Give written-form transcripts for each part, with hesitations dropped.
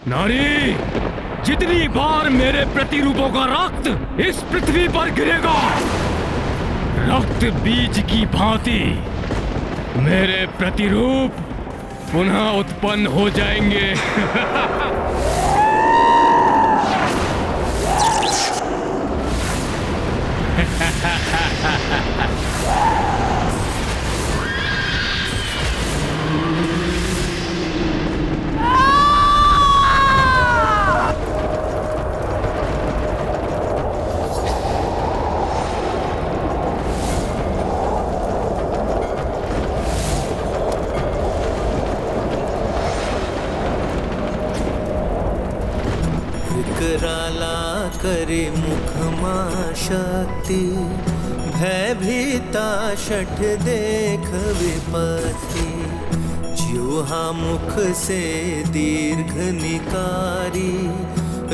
नारी, जितनी बार मेरे प्रतिरूपों का रक्त इस पृथ्वी पर गिरेगा, रक्त बीज की भांति मेरे प्रतिरूप पुनः उत्पन्न हो जाएंगे। विकराला करे मुखमा शक्ति, भयभीता शठ देख विपत्ति। ज्यूहा मुख से दीर्घ निकारी,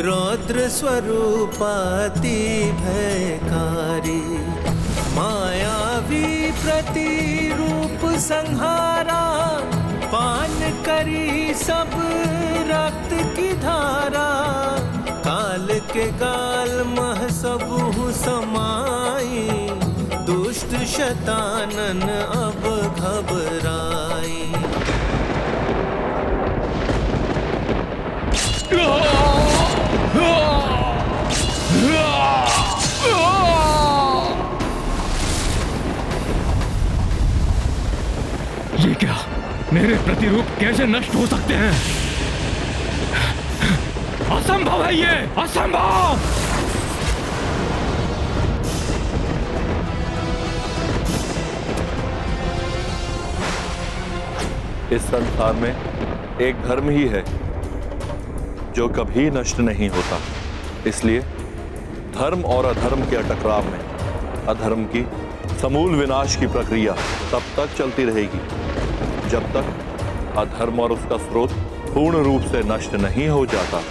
रौद्र स्वरूपाति भयकारी। मायावी प्रतिरूप संहारा, पान करी सब रक्त की धारा। काल के गाल मह सबहु समाई, दुष्ट शतानन अब घबराई। ये क्या? मेरे प्रतिरूप कैसे नष्ट हो सकते हैं? असंभव है, ये असंभव। इस संसार में एक धर्म ही है जो कभी नष्ट नहीं होता। इसलिए धर्म और अधर्म के टकराव में अधर्म की समूल विनाश की प्रक्रिया तब तक चलती रहेगी जब तक अधर्म और उसका स्रोत पूर्ण रूप से नष्ट नहीं हो जाता।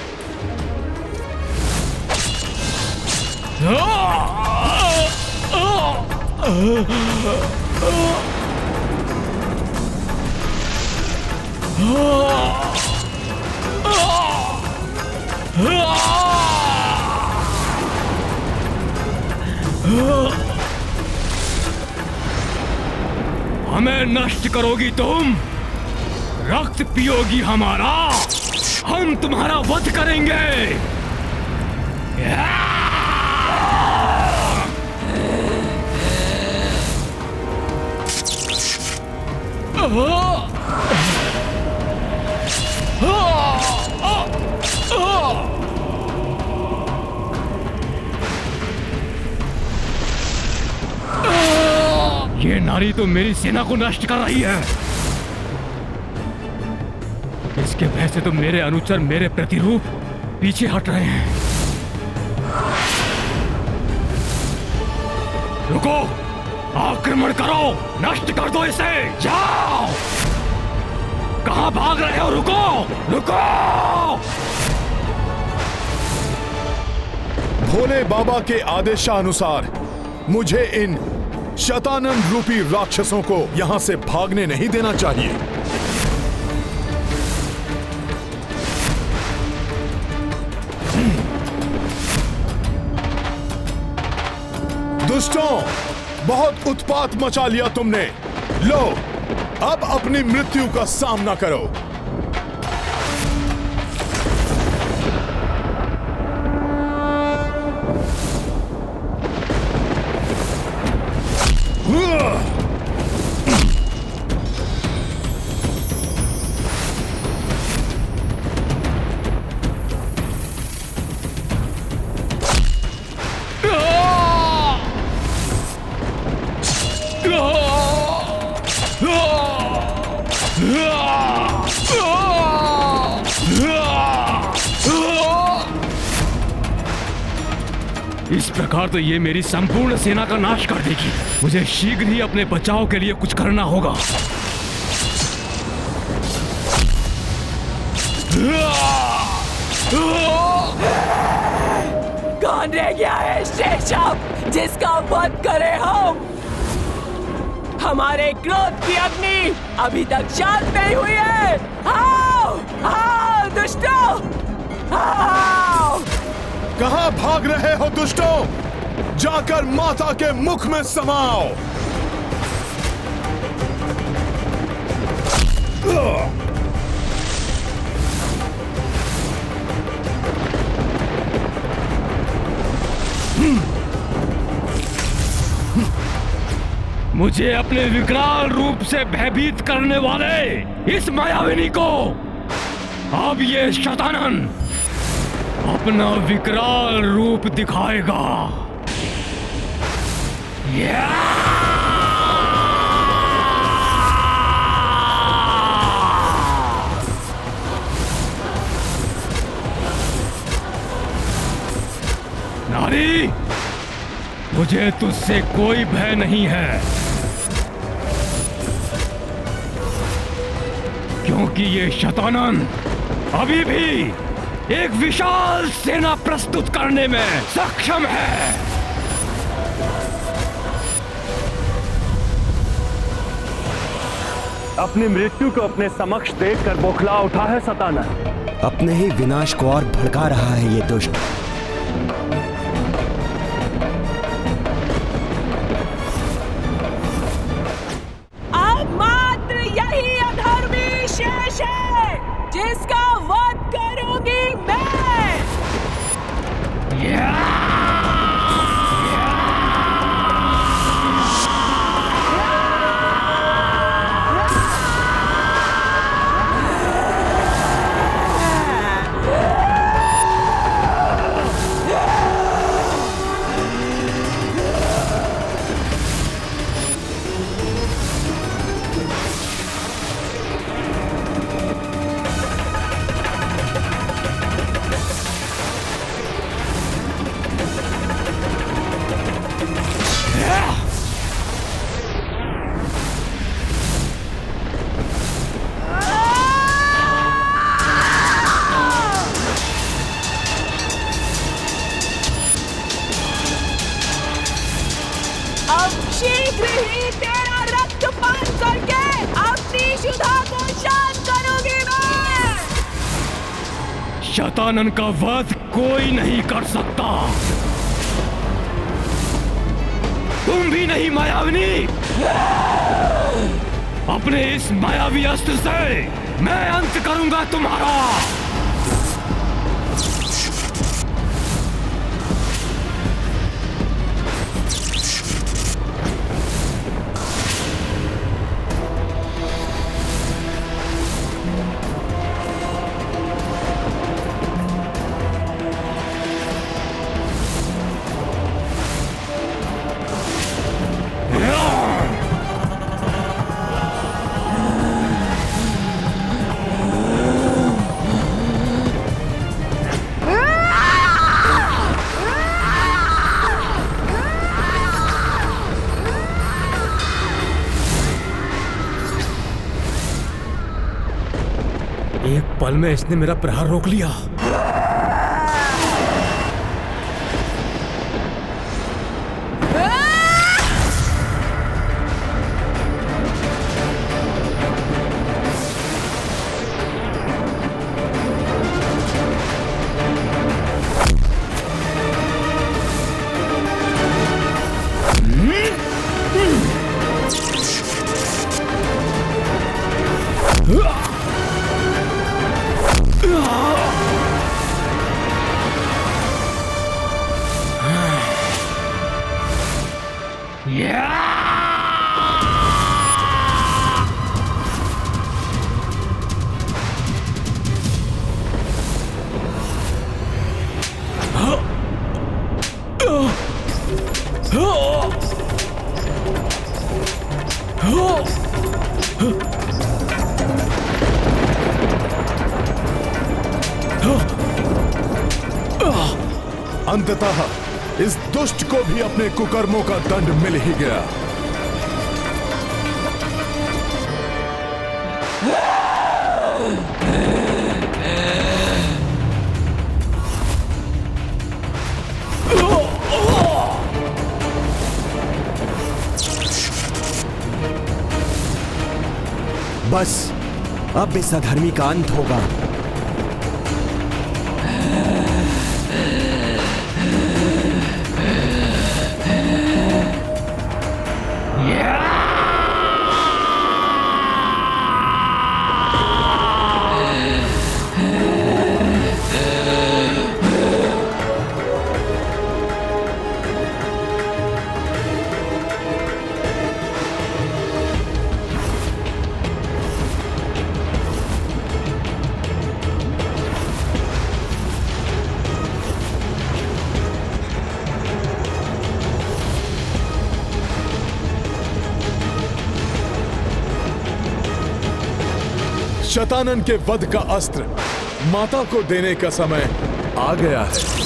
हमें नष्ट करोगी तुम, रक्त पियोगी हमारा, हम तुम्हारा वध करेंगे। ये नारी तो मेरी सेना को नष्ट कर रही है। इसके भय से तो मेरे अनुचर, मेरे प्रतिरूप पीछे हट रहे हैं। रुको, आक्रमण करो, नष्ट कर दो इसे। जाओ, कहां भाग रहे हो? रुको, रुको। भोले बाबा के आदेशानुसार मुझे इन शतानन रूपी राक्षसों को यहां से भागने नहीं देना चाहिए। दुष्टों, बहुत उत्पात मचा लिया तुमने। लो, अब अपनी मृत्यु का सामना करो। इस प्रकार तो ये मेरी संपूर्ण सेना का नाश कर देगी। मुझे शीघ्र ही अपने बचाव के लिए कुछ करना होगा। कौन रह गया है शेषव जिसका वध करे हम? हमारे क्रोध की अग्नि अभी तक शांत नहीं हुई है। आओ, आओ दुष्टों, आओ! कहां भाग रहे हो दुष्टों? जाकर माता के मुख में समाओ। मुझे अपने विकराल रूप से भयभीत करने वाले इस मायाविनी को अब ये शतानन अपना विकराल रूप दिखाएगा। नारी, मुझे तुझसे कोई भय नहीं है, क्योंकि ये शतानन अभी भी एक विशाल सेना प्रस्तुत करने में सक्षम है। अपनी मृत्यु को अपने समक्ष देखकर बौखला उठा है शतानन। अपने ही विनाश को और भड़का रहा है ये दुष्ट। अब मात्र यही अधर्मी शेष है जिसका वध करूंगी मैं। अब शीघ्र ही तेरा रक्तपान करके अपनी शुद्धा को शांत करूंगी मैं। शतानन का वध कोई नहीं कर सकता, तुम भी नहीं मायाविनी। अपने इस मायावी अस्त्र से मैं अंत करूंगा तुम्हारा। एक पल में इसने मेरा प्रहार रोक लिया। अंततः इस दुष्ट को भी अपने कुकर्मों का दंड मिल ही गया। बस अब इस अधर्मी का अंत होगा। शतानन के वध का अस्त्र माता को देने का समय आ गया है।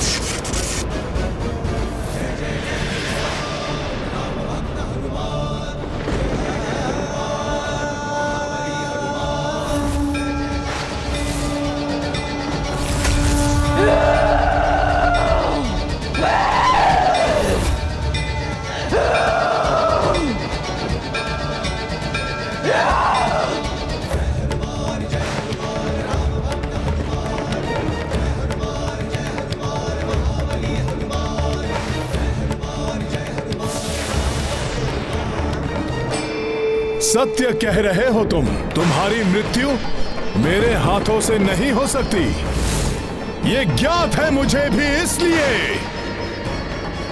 सत्य कह रहे हो तुम। तुम्हारी मृत्यु मेरे हाथों से नहीं हो सकती। ये ज्ञात है मुझे भी, इसलिए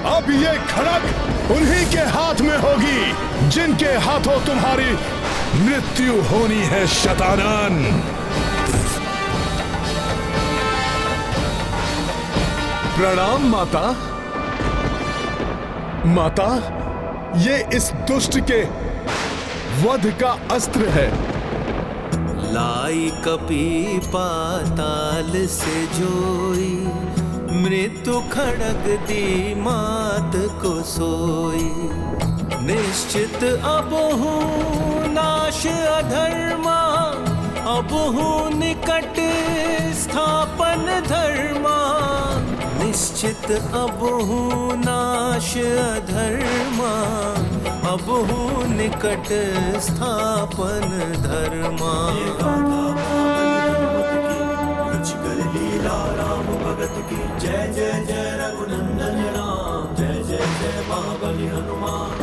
अब ये खड़ग उन्हीं के हाथ में होगी जिनके हाथों तुम्हारी मृत्यु होनी है शतानन। प्रणाम माता। माता, ये इस दुष्ट के वध का अस्त्र है। लाई कपी पाताल से जोई, मृत्यु खड़ग दी मात को सोई। निश्चित अब हूँ नाश अधर्मा, अब हूँ निकट स्थापन धर्मा। निश्चित अब हूँ नाश अधर्मा, अब हूँ निकट स्थापन धर्मा। लीला राम भगत की जय जय जय रघुनंदन राम, जय जय जय महाबली हनुमान।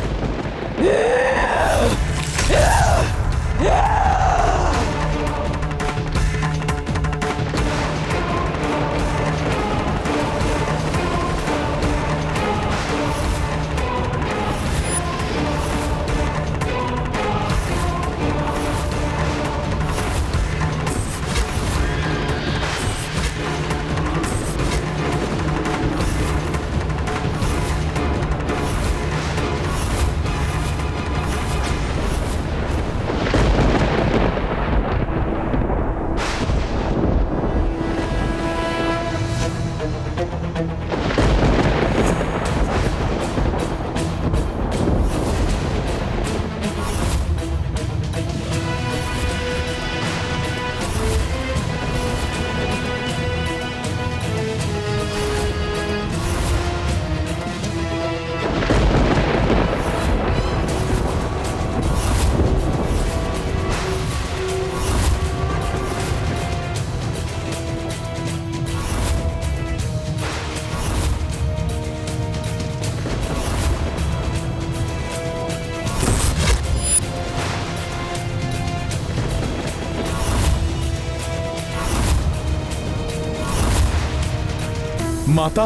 माता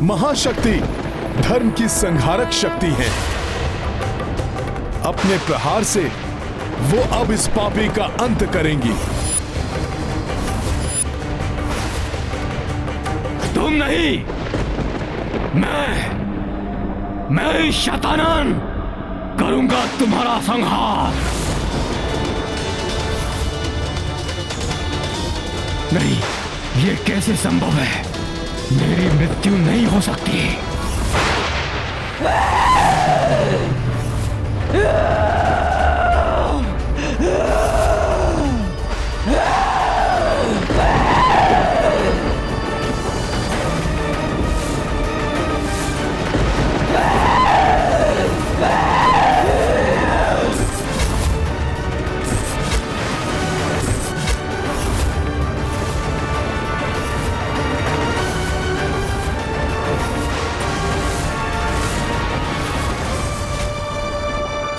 महाशक्ति धर्म की संहारक शक्ति है। अपने प्रहार से वो अब इस पापी का अंत करेंगी। तुम नहीं, मैं शतानन करूंगा तुम्हारा संहार। नहीं, ये कैसे संभव है? मेरी मृत्यु नहीं हो सकती।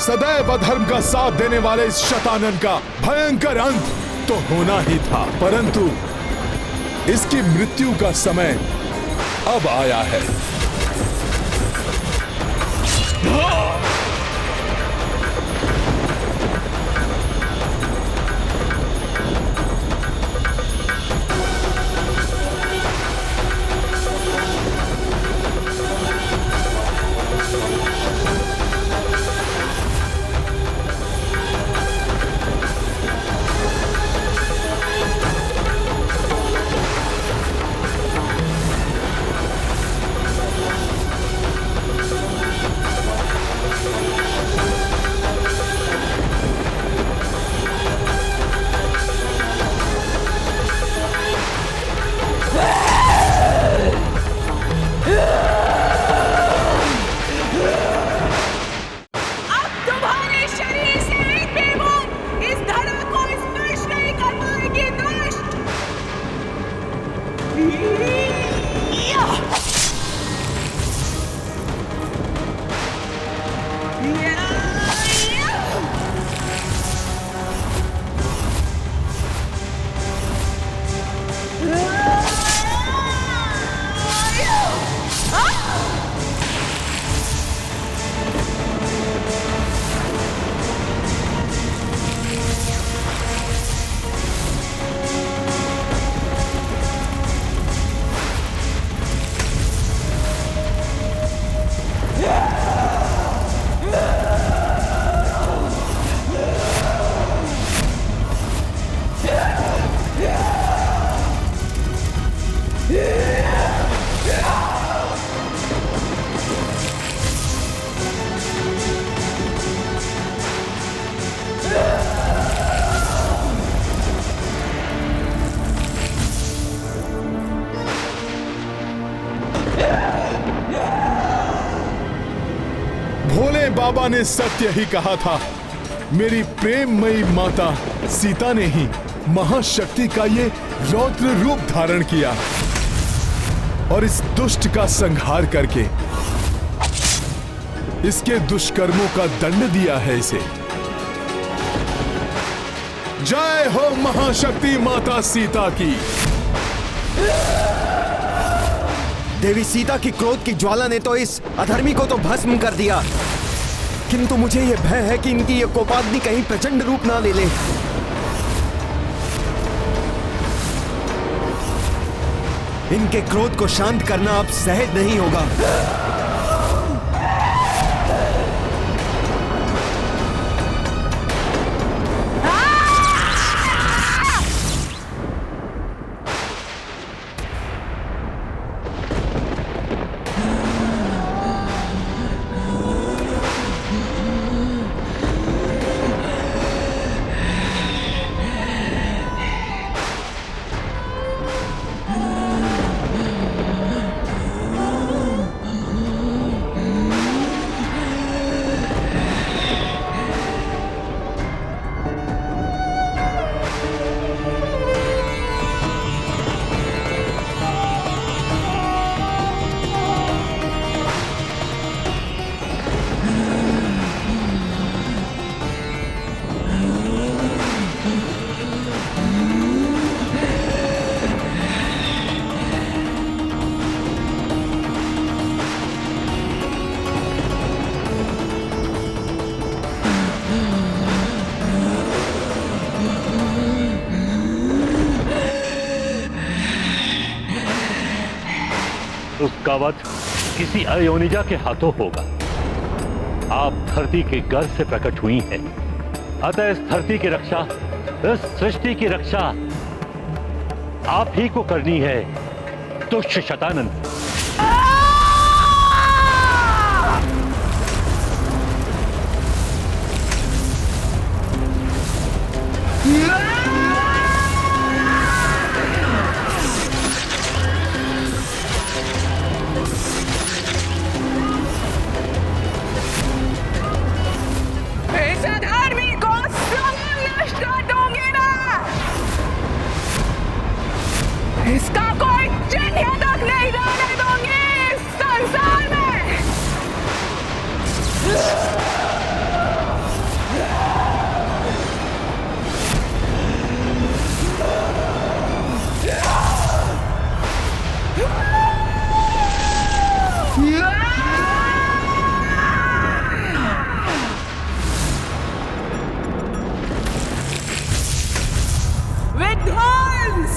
सदैव अधर्म का साथ देने वाले इस शतानन का भयंकर अंत तो होना ही था, परंतु इसकी मृत्यु का समय अब आया है। बाबा ने सत्य ही कहा था। मेरी प्रेममयी माता सीता ने ही महाशक्ति का ये रौद्र रूप धारण किया और इस दुष्ट का संहार करके इसके दुष्कर्मों का दंड दिया है इसे। जय हो महाशक्ति माता सीता की। देवी सीता की क्रोध की ज्वाला ने तो इस अधर्मी को तो भस्म कर दिया, किंतु मुझे यह भय है कि इनकी यह कोपाग्नि कहीं प्रचंड रूप ना ले ले। इनके क्रोध को शांत करना अब सहज नहीं होगा। उसका वध किसी अयोनिजा के हाथों होगा। आप धरती के गर्भ से प्रकट हुई हैं, अतः इस धरती की रक्षा, इस सृष्टि की रक्षा आप ही को करनी है, दुष्ट शतानन। इसका कोई चिन्ह तक नहीं रहने दूंगी इस संसार में। विध्वंस,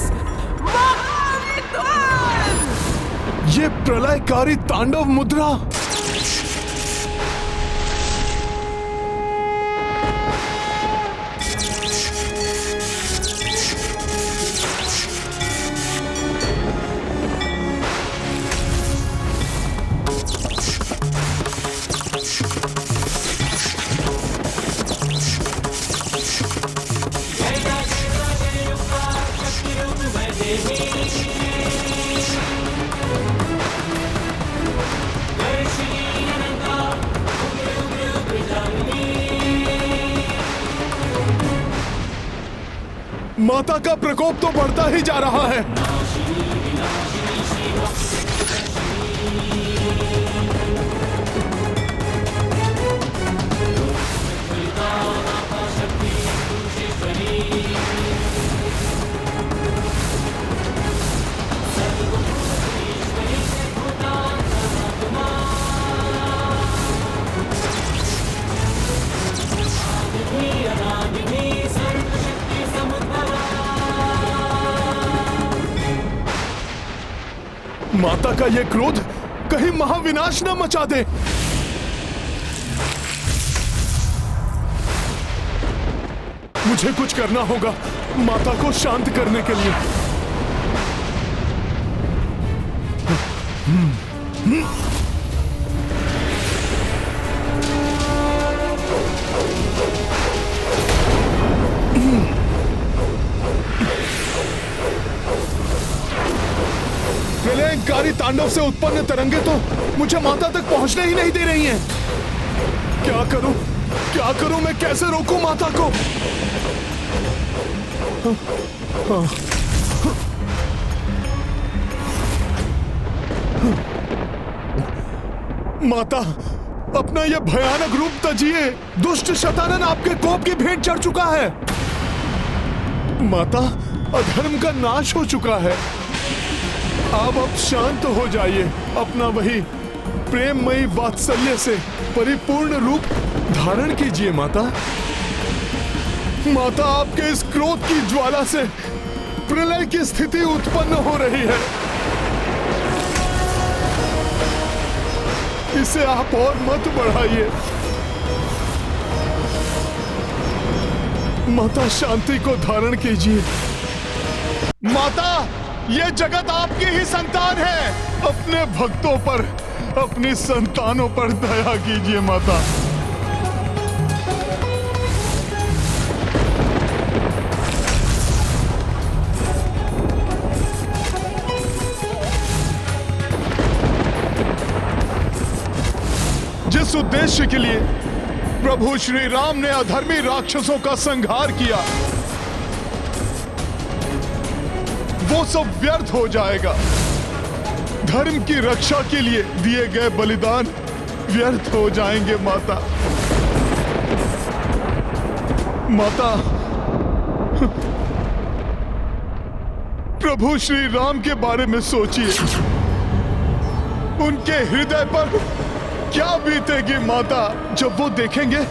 ये प्रलयकारी तांडव मुद्रा। माता का प्रकोप तो बढ़ता ही जा रहा है। माता का यह क्रोध कहीं महाविनाश न मचा दे। मुझे कुछ करना होगा माता को शांत करने के लिए। प्रलयकारी तांडव से उत्पन्न तरंगे तो मुझे माता तक पहुंचने ही नहीं दे रही हैं। क्या करूं मैं? कैसे रोकूं माता को? माता, अपना यह भयानक रूप तजिए। दुष्ट शतानन आपके कोप की भेंट चढ़ चुका है। माता, अधर्म का नाश हो चुका है। आप अब शांत हो जाइए। अपना वही प्रेममयी वात्सल्य से परिपूर्ण रूप धारण कीजिए माता। माता, आपके इस क्रोध की ज्वाला से प्रलय की स्थिति उत्पन्न हो रही है। इसे आप और मत बढ़ाइए। माता, शांति को धारण कीजिए। माता, यह जगत आपकी ही संतान है। अपने भक्तों पर, अपनी संतानों पर दया कीजिए माता। जिस उद्देश्य के लिए प्रभु श्री राम ने अधर्मी राक्षसों का संहार किया, वो सब व्यर्थ हो जाएगा। धर्म की रक्षा के लिए दिए गए बलिदान व्यर्थ हो जाएंगे माता। माता, प्रभु श्री राम के बारे में सोचिए। उनके हृदय पर क्या बीतेगी माता, जब वो देखेंगे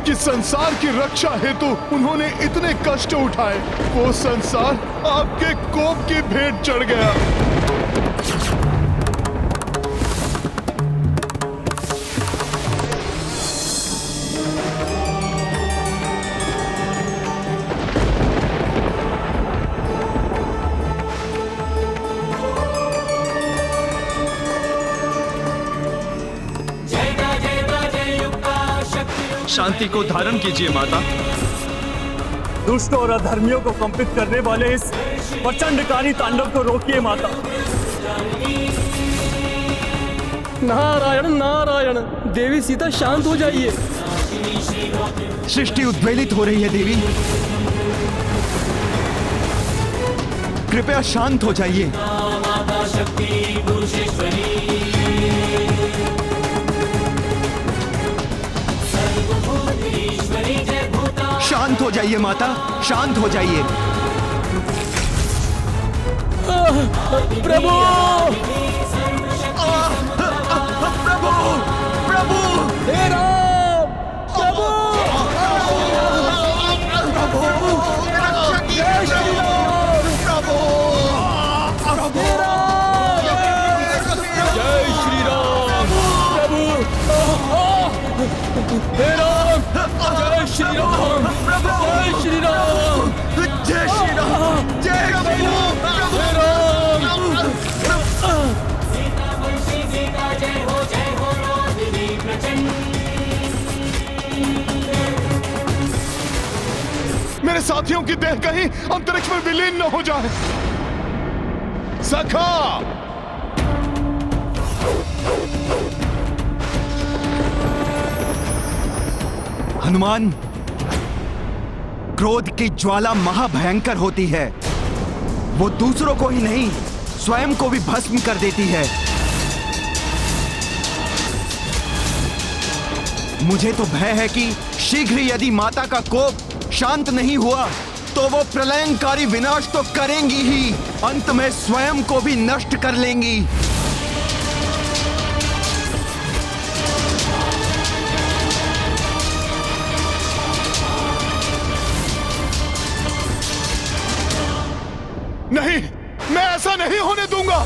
कि संसार की रक्षा हेतु उन्होंने इतने कष्ट उठाए, वो संसार आपके कोप की भेंट चढ़ गया। शांति को धारण कीजिए माता। दुष्ट और अधर्मियों को कंपित करने वाले इस प्रचंडकारी तांडव को रोकिए माता। नारायण नारायण, देवी सीता शांत हो जाइए। सृष्टि उद्वेलित हो रही है देवी, कृपया शांत हो जाइए। शांत हो जाइए माता, शांत हो जाइए। प्रभु प्रभु प्रभु हे राम, प्रभु जय श्री राम, प्रभु हे राम, जय श्री राम, प्रभु हे राम, जय श्री राम, जय श्री राम, जय श्री राम, जय श्री राम, हे राम। मेरे साथियों की देह कहीं अंतरिक्ष में विलीन न हो जाए। सखा, हनुमान, क्रोध की ज्वाला महाभयंकर होती है। वो दूसरों को ही नहीं, स्वयं को भी भस्म कर देती है। मुझे तो भय है कि शीघ्र यदि माता का कोप शांत नहीं हुआ तो वो प्रलयंकारी विनाश तो करेंगी ही, अंत में स्वयं को भी नष्ट कर लेंगी। नहीं, मैं ऐसा नहीं होने दूंगा।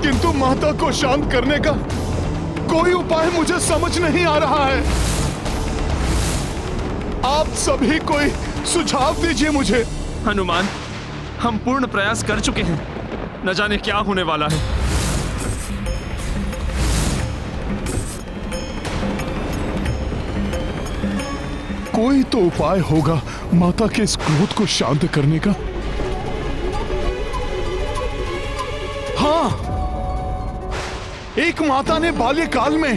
किंतु माता को शांत करने का कोई उपाय मुझे समझ नहीं आ रहा है। आप सभी कोई सुझाव दीजिए मुझे। हनुमान, हम पूर्ण प्रयास कर चुके हैं, न जाने क्या होने वाला है। कोई तो उपाय होगा माता के इस क्रोध को शांत करने का। एक माता ने बाल्यकाल में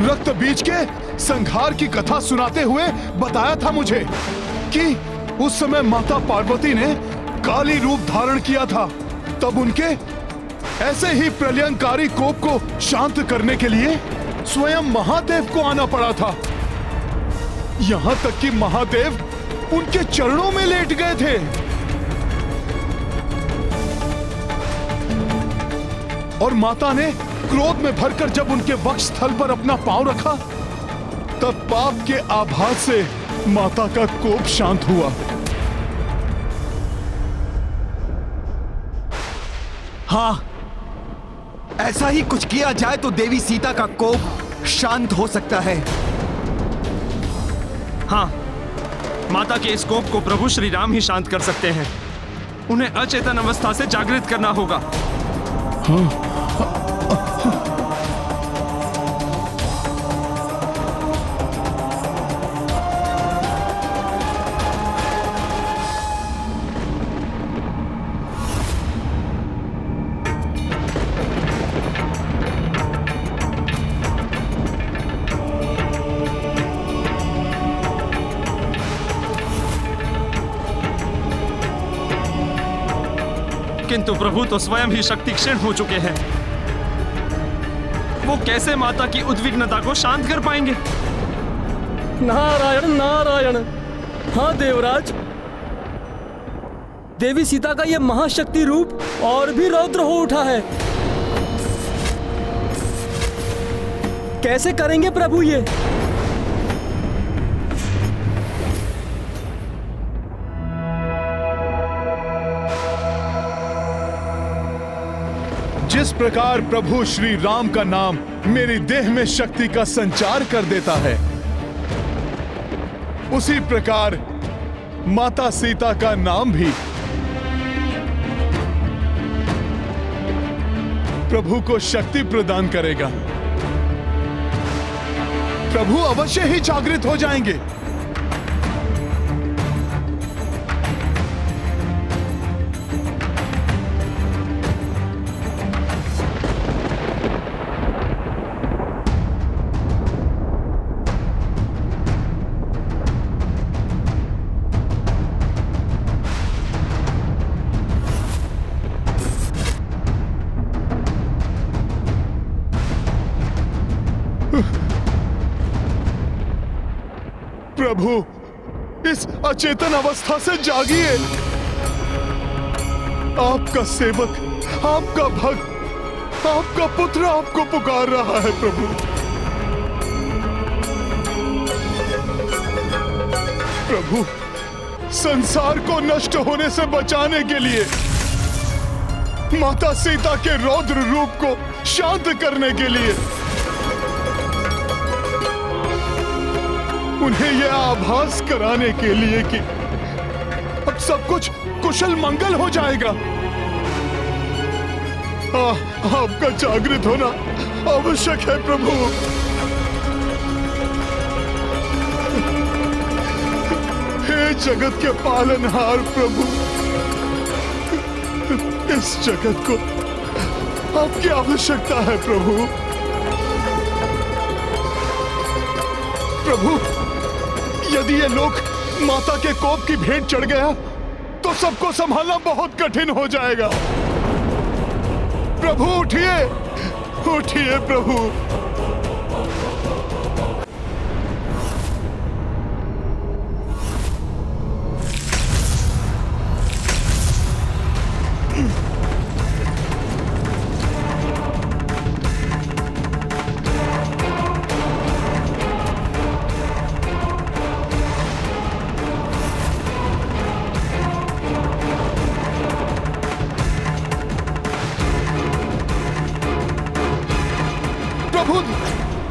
रक्त बीज के संहार की कथा सुनाते हुए बताया था मुझे कि उस समय माता पार्वती ने काली रूप धारण किया था। तब उनके ऐसे ही प्रलयंकारी कोप को शांत करने के लिए स्वयं महादेव को आना पड़ा था। यहां तक कि महादेव उनके चरणों में लेट गए थे। और माता ने क्रोध में भरकर जब उनके वक्षस्थल पर अपना पांव रखा, तब पाप के आभास से माता का कोप शांत हुआ। हाँ, ऐसा ही कुछ किया जाए तो देवी सीता का कोप शांत हो सकता है। हाँ, माता के इस कोप को प्रभु श्री राम ही शांत कर सकते हैं। उन्हें अचेतन अवस्था से जागृत करना होगा। हाँ। किंतु प्रभु तो स्वयं ही शक्ति क्षीण हो चुके हैं। वो कैसे माता की उद्विग्नता को शांत कर पाएंगे? नारायण नारायण। हाँ देवराज, देवी सीता का यह महाशक्ति रूप और भी रौद्र हो उठा है। कैसे करेंगे प्रभु ये? जिस प्रकार प्रभु श्री राम का नाम मेरी देह में शक्ति का संचार कर देता है, उसी प्रकार माता सीता का नाम भी प्रभु को शक्ति प्रदान करेगा। प्रभु अवश्य ही जागृत हो जाएंगे। प्रभु, इस अचेतन अवस्था से जागिए। आपका सेवक, आपका भक्त, आपका पुत्र आपको पुकार रहा है प्रभु। प्रभु, संसार को नष्ट होने से बचाने के लिए, माता सीता के रौद्र रूप को शांत करने के लिए, उन्हें यह आभास कराने के लिए कि अब सब कुछ कुशल मंगल हो जाएगा, आपका जागृत होना आवश्यक है प्रभु। हे जगत के पालनहार प्रभु, इस जगत को आपकी आवश्यकता है प्रभु। प्रभु, यदि ये लोक माता के कोप की भेंट चढ़ गया तो सबको संभालना बहुत कठिन हो जाएगा। प्रभु उठिए, उठिए प्रभु।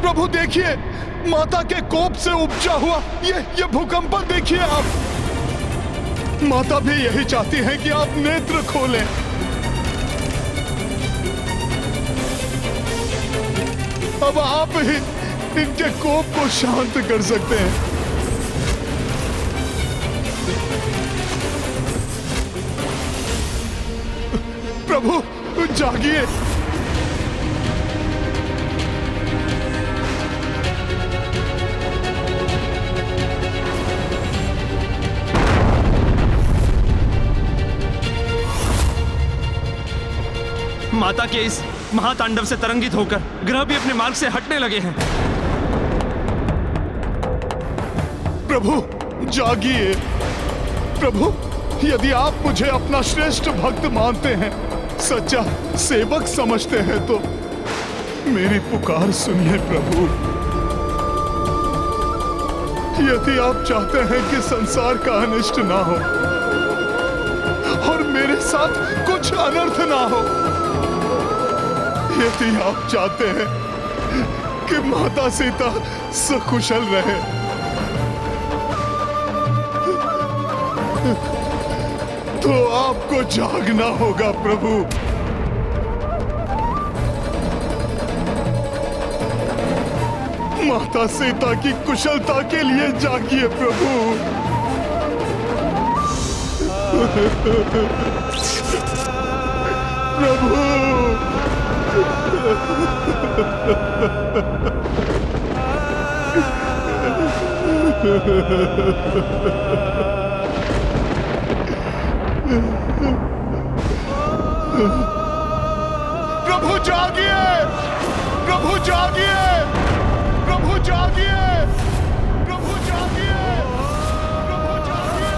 प्रभु देखिए, माता के कोप से उपजा हुआ ये भूकंप देखिए आप। माता भी यही चाहती है कि आप नेत्र खोलें। अब आप ही इनके कोप को शांत कर सकते हैं। प्रभु जागिए, माता के इस महातांडव से तरंगित होकर ग्रह भी अपने मार्ग से हटने लगे हैं। प्रभु जागिए। प्रभु, यदि आप मुझे अपना श्रेष्ठ भक्त मानते हैं, सच्चा सेवक समझते हैं, तो मेरी पुकार सुनिए प्रभु। यदि आप चाहते हैं कि संसार का अनिष्ट ना हो और मेरे साथ कुछ अनर्थ ना हो, यदि आप चाहते हैं कि माता सीता सकुशल रहे, तो आपको जागना होगा प्रभु। माता सीता की कुशलता के लिए जागिए प्रभु। प्रभु, प्रभु जागिए, प्रभु जागिए, प्रभु जागिए, प्रभु जागिए, प्रभु जागिए।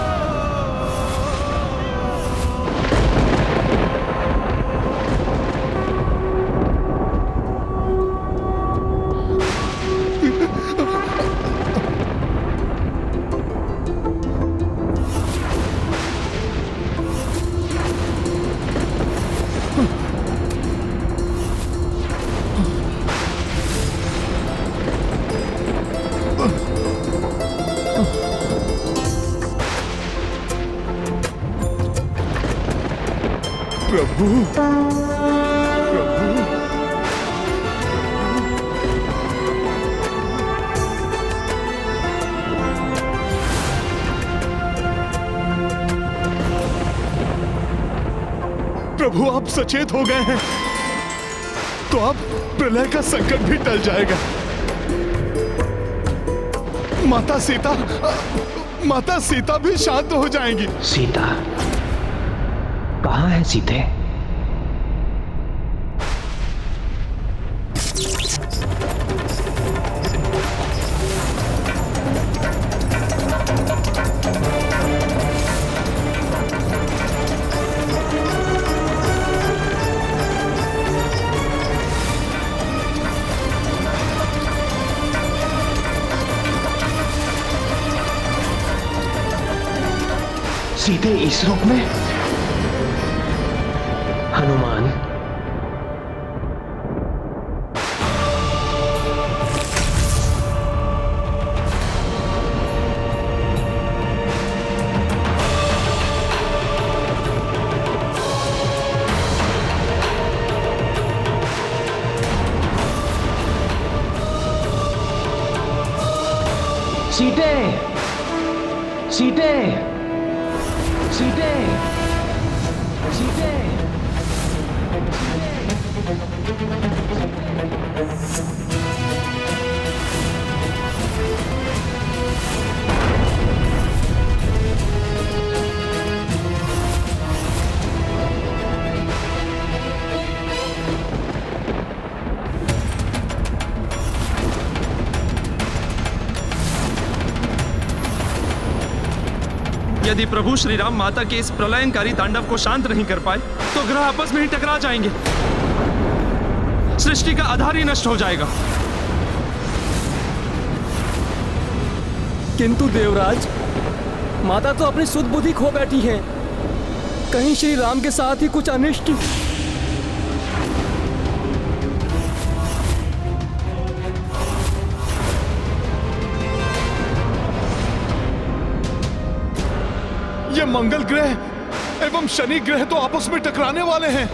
प्रभु, प्रभु, प्रभु आप सचेत हो गए हैं तो अब प्रलय का संकट भी टल जाएगा। माता सीता भी शांत हो जाएंगी। सीता कहाँ है सीते? सीते इस रूप में? हनुमान, सीते, सीते, सीते, सीते। यदि प्रभु श्री राम माता के इस प्रलयंकारी तांडव को शांत नहीं कर पाए तो ग्रह आपस में ही टकरा जाएंगे, सृष्टि का आधार ही नष्ट हो जाएगा। किंतु देवराज, माता तो अपनी सुध बुद्धि खो बैठी है। कहीं श्री राम के साथ ही कुछ अनिष्ट। ये मंगल ग्रह एवं शनि ग्रह तो आपस में टकराने वाले हैं।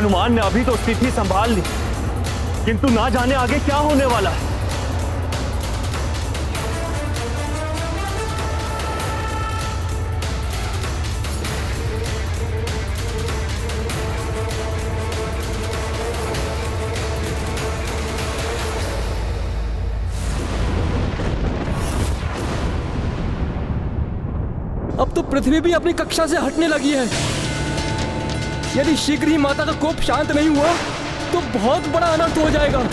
हनुमान ने अभी तो स्थिति संभाल ली, किंतु ना जाने आगे क्या होने वाला है। अब तो पृथ्वी भी अपनी कक्षा से हटने लगी है। यदि शीघ्र ही माता का कोप शांत नहीं हुआ तो बहुत बड़ा अनर्थ हो जाएगा।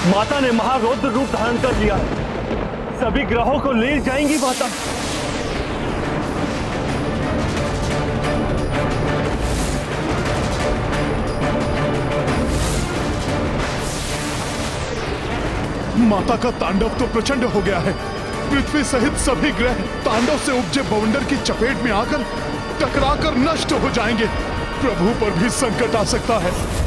माता ने महारौद्र रूप धारण कर लिया है। सभी ग्रहों को ले जाएंगी माता। माता का तांडव तो प्रचंड हो गया है। पृथ्वी सहित सभी ग्रह तांडव से उपजे बवंडर की चपेट में आकर टकराकर नष्ट हो जाएंगे। प्रभु पर भी संकट आ सकता है।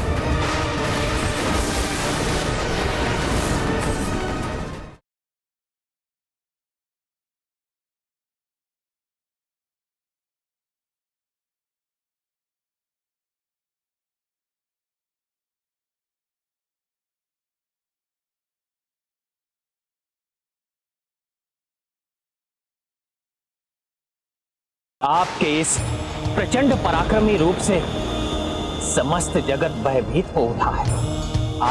आपके इस प्रचंड पराक्रमी रूप से समस्त जगत भयभीत हो उठा है।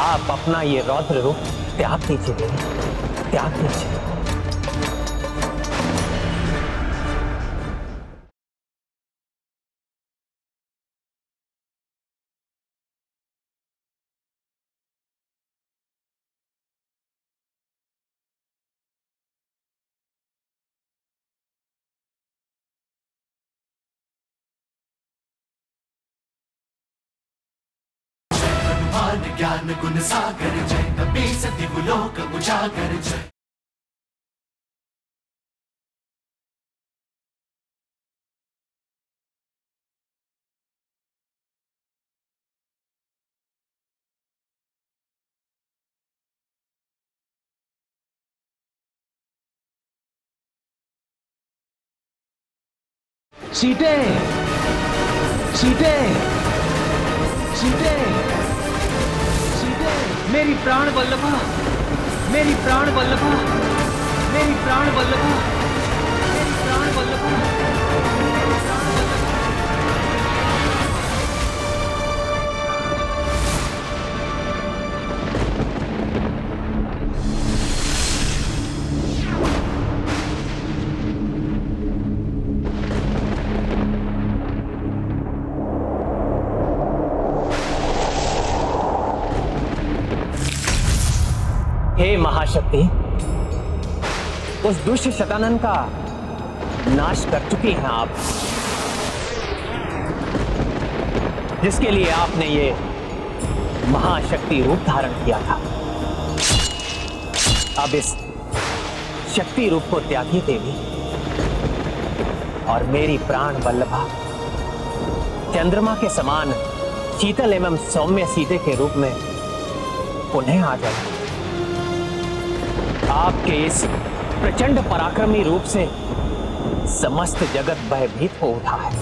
आप अपना ये रौद्र रूप त्याग दीजिए देवी, त्याग दीजिए। ज्ञान गुण सागर जय, कपि सति लोक उजागर जय। सीते, सीते, सीते, मेरी प्राण वल्लभा, मेरी प्राण वल्लभा, मेरी प्राण वल्लभा, मेरी प्राण वल्लभा। हे महाशक्ति, उस दुष्ट शतानन का नाश कर चुकी हैं आप, जिसके लिए आपने ये महाशक्ति रूप धारण किया था। अब इस शक्ति रूप को त्यागी देवी और मेरी प्राण वल्लभा चंद्रमा के समान शीतल एवं सौम्य सीते के रूप में पुनः आ जाए। आपके इस प्रचंड पराक्रमी रूप से समस्त जगत भयभीत हो उठा है।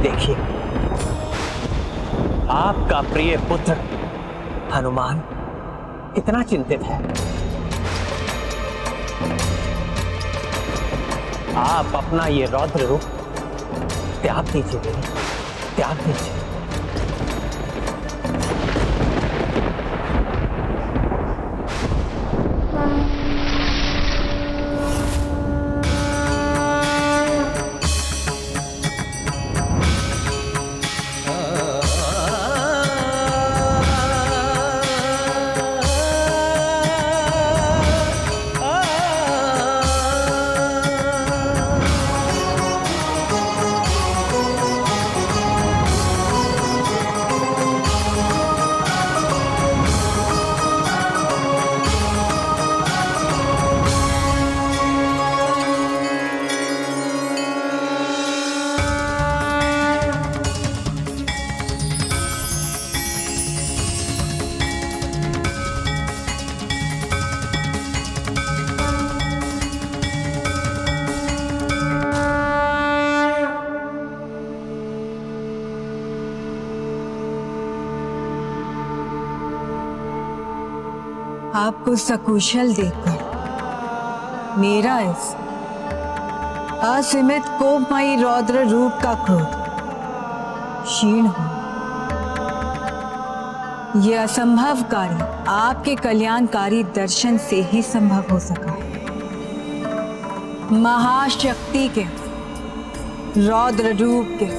देखिए, आपका प्रिय पुत्र हनुमान कितना चिंतित है। आप अपना ये रौद्र रूप त्याग दीजिए, त्याग दीजिए। आपको सकुशल देखकर मेरा इस असीमित कोपमयी रौद्र रूप का क्रोध क्षीण हो। यह असंभव कार्य आपके कल्याणकारी दर्शन से ही संभव हो सका है। महाशक्ति के रौद्र रूप के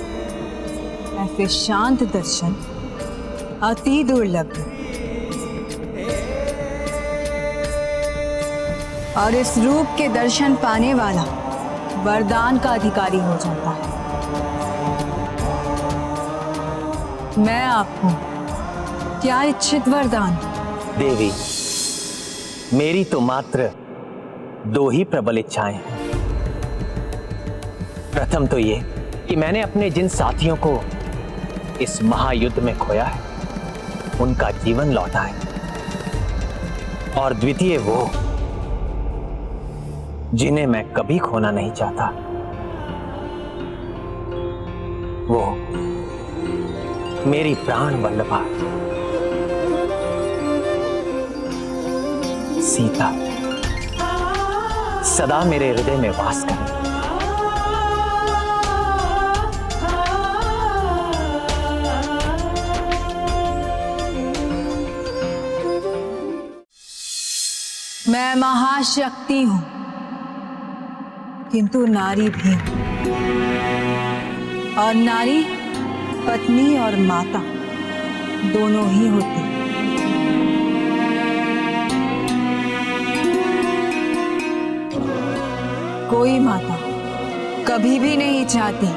ऐसे शांत दर्शन अति दुर्लभ है। और इस रूप के दर्शन पाने वाला वरदान का अधिकारी हो जाता है। मैं आपको क्या इच्छित वरदान? देवी, मेरी तो मात्र 2 ही प्रबल इच्छाएं हैं। प्रथम तो ये कि मैंने अपने जिन साथियों को इस महायुद्ध में खोया है उनका जीवन लौटा है, और द्वितीय वो जिन्हें मैं कभी खोना नहीं चाहता, वो मेरी प्राण वल्लभा सीता सदा मेरे हृदय में वास करे। मैं महाशक्ति हूं, किंतु नारी भी हूं, और नारी पत्नी और माता दोनों ही होती। कोई माता कभी भी नहीं चाहती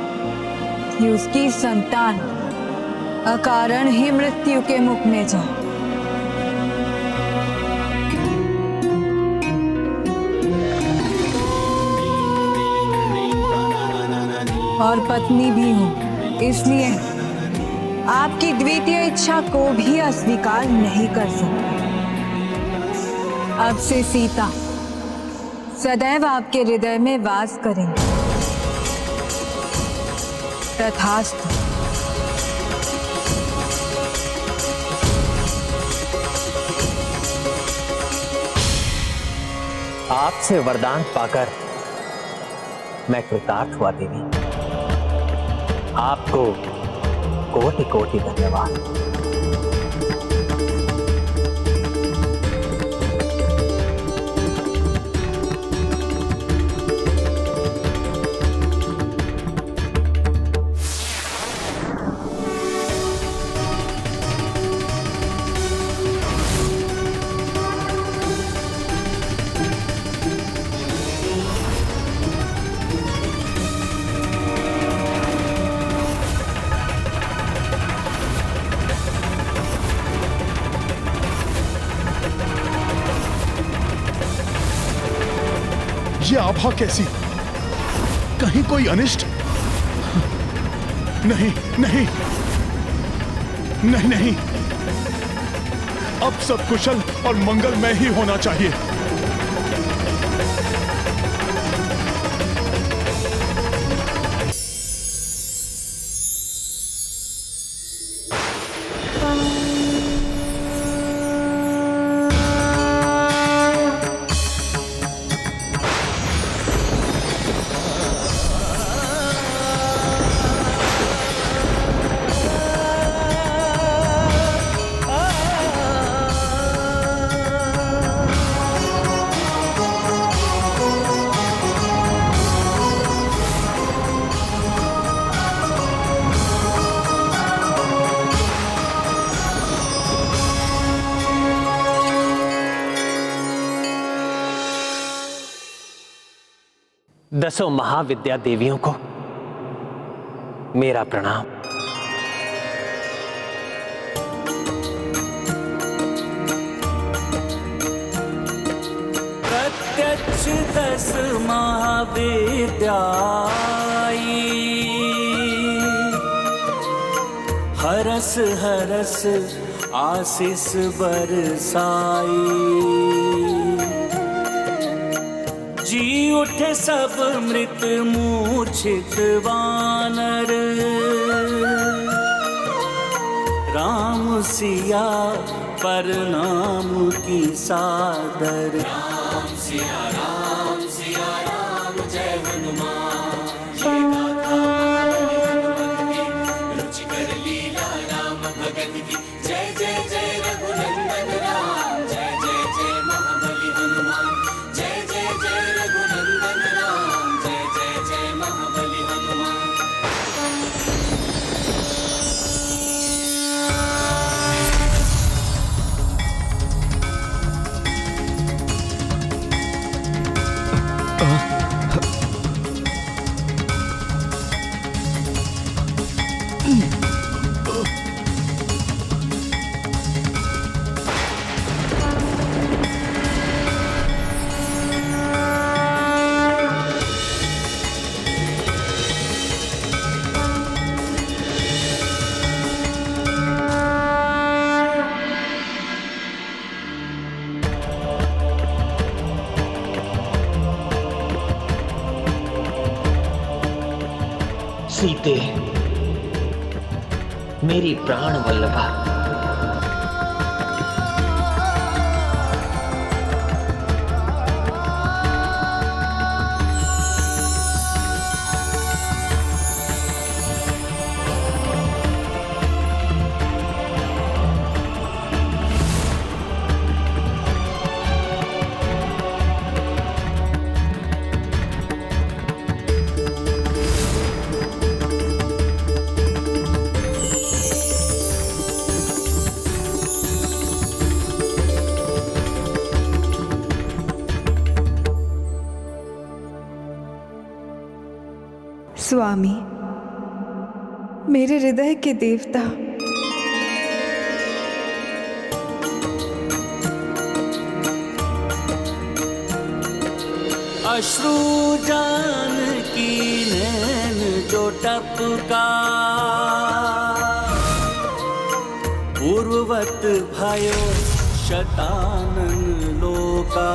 कि उसकी संतान अकारण ही मृत्यु के मुख में जाए। और पत्नी भी हूं, इसलिए आपकी द्वितीय इच्छा को भी अस्वीकार नहीं कर सकती। अब से सीता सदैव आपके हृदय में वास करेंगे। तथास्तु। आपसे वरदान पाकर मैं कृतार्थ हुआ देवी। आपको कोटि कोटि धन्यवाद। ये आभा कैसी? कहीं कोई अनिष्ट? नहीं नहीं नहीं नहीं, अब सब कुशल और मंगलमय ही होना चाहिए। दसों महाविद्या देवियों को मेरा प्रणाम। प्रत्यक्ष 10 महाविद्या हरस हरस आशीष बरसाई। जी उठे सब मृत मूर्छित वानर, राम सिया प्रणाम की सादर। राम सिया राम जय हनुमान। रुचिकर लीला राम भगत की जय जय जय रघुनंदन राम। जय जय जय महाबली हनुमान। जय जय जय रघुनंदन राम। जय जय जय महाबली हनुमान। सीते, मेरी प्राण वल्लभा, स्वामी, मेरे हृदय के देवता, अश्रु जानकी नैन जो टपका। पूर्ववत भयो शतानन लोका।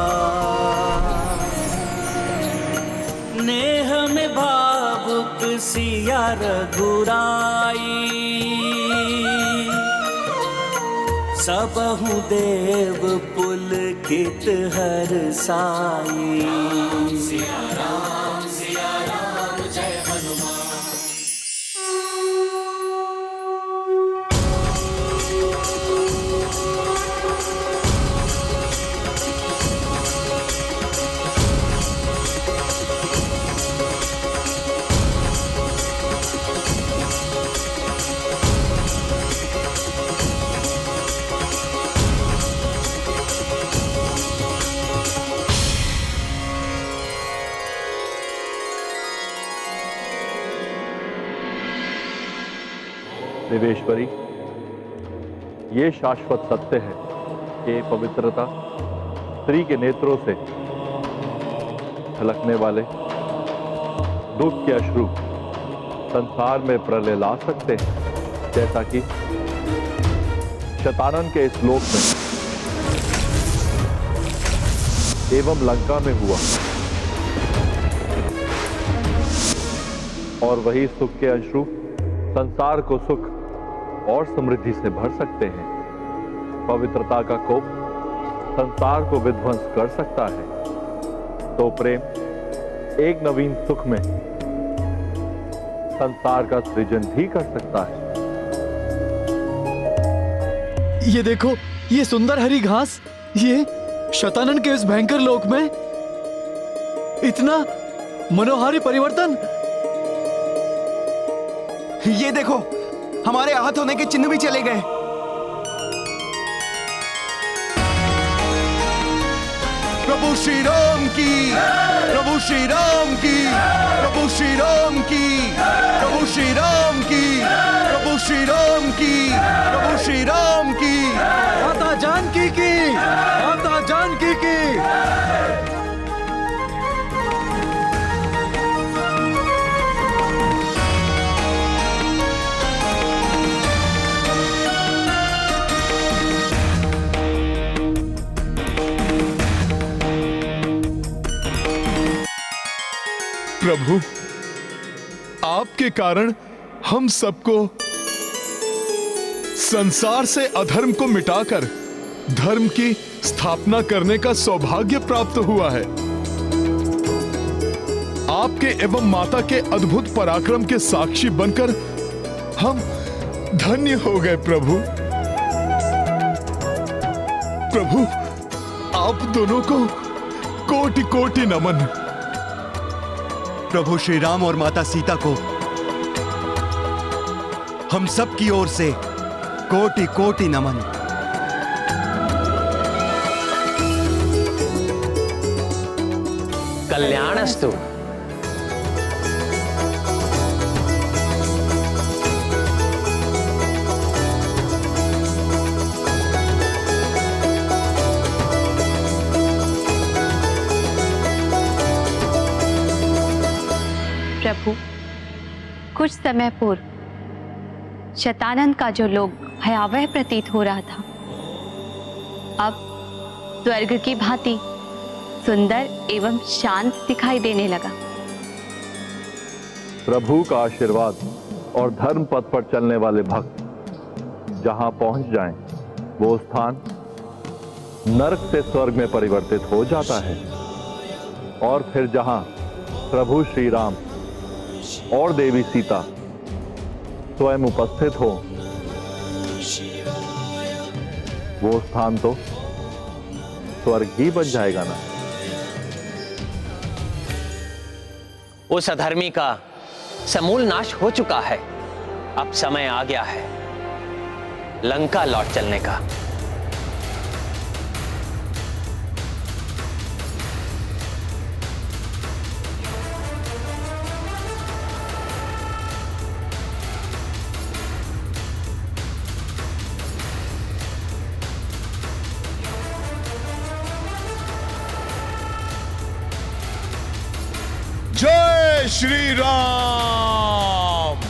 नेह में भावुक सिया रघुराई। सबहु देव पुलकित हर्षाई। सिया राम जय हनुमान। देवेश्वरी, ये शाश्वत सत्य है कि पवित्रता स्त्री के नेत्रों से छलकने वाले दुख के अश्रु संसार में प्रलय ला सकते हैं, जैसा कि शतानन के इस लोक में एवं लंका में हुआ। और वही सुख के अश्रु संसार को सुख और समृद्धि से भर सकते हैं। पवित्रता का कोप संसार को विध्वंस कर सकता है, तो प्रेम एक नवीन सुख में संसार का सृजन भी कर सकता है। ये देखो, ये सुंदर हरी घास, ये शतानन के इस भयंकर लोक में इतना मनोहारी परिवर्तन। ये देखो, हमारे आहत होने के चिन्ह भी चले गए। प्रभु श्री राम की, प्रभु श्री राम की, प्रभु श्री राम की, प्रभु श्री राम की, प्रभु श्री राम की, प्रभु श्री राम की। माता जानकी की, माता जानकी की। प्रभु, आपके कारण हम सबको संसार से अधर्म को मिटाकर धर्म की स्थापना करने का सौभाग्य प्राप्त हुआ है। आपके एवं माता के अद्भुत पराक्रम के साक्षी बनकर हम धन्य हो गए प्रभु। प्रभु, आप दोनों को कोटि कोटि नमन। प्रभु श्री राम और माता सीता को हम सब की ओर से कोटि कोटि नमन। कल्याणस्तु। प्रभु, कुछ समय पूर्व शतानंद का जो लोग भयावह प्रतीत हो रहा था, अब स्वर्ग की भांति सुंदर एवं शांत दिखाई देने लगा। प्रभु का आशीर्वाद और धर्म पथ पर चलने वाले भक्त जहां पहुंच जाएं, वो स्थान नरक से स्वर्ग में परिवर्तित हो जाता है। और फिर जहां प्रभु श्री राम और देवी सीता स्वयं उपस्थित हो, वो स्थान तो स्वर्ग ही बन जाएगा ना। उस अधर्मी का समूल नाश हो चुका है। अब समय आ गया है लंका लौट चलने का। जय श्री राम।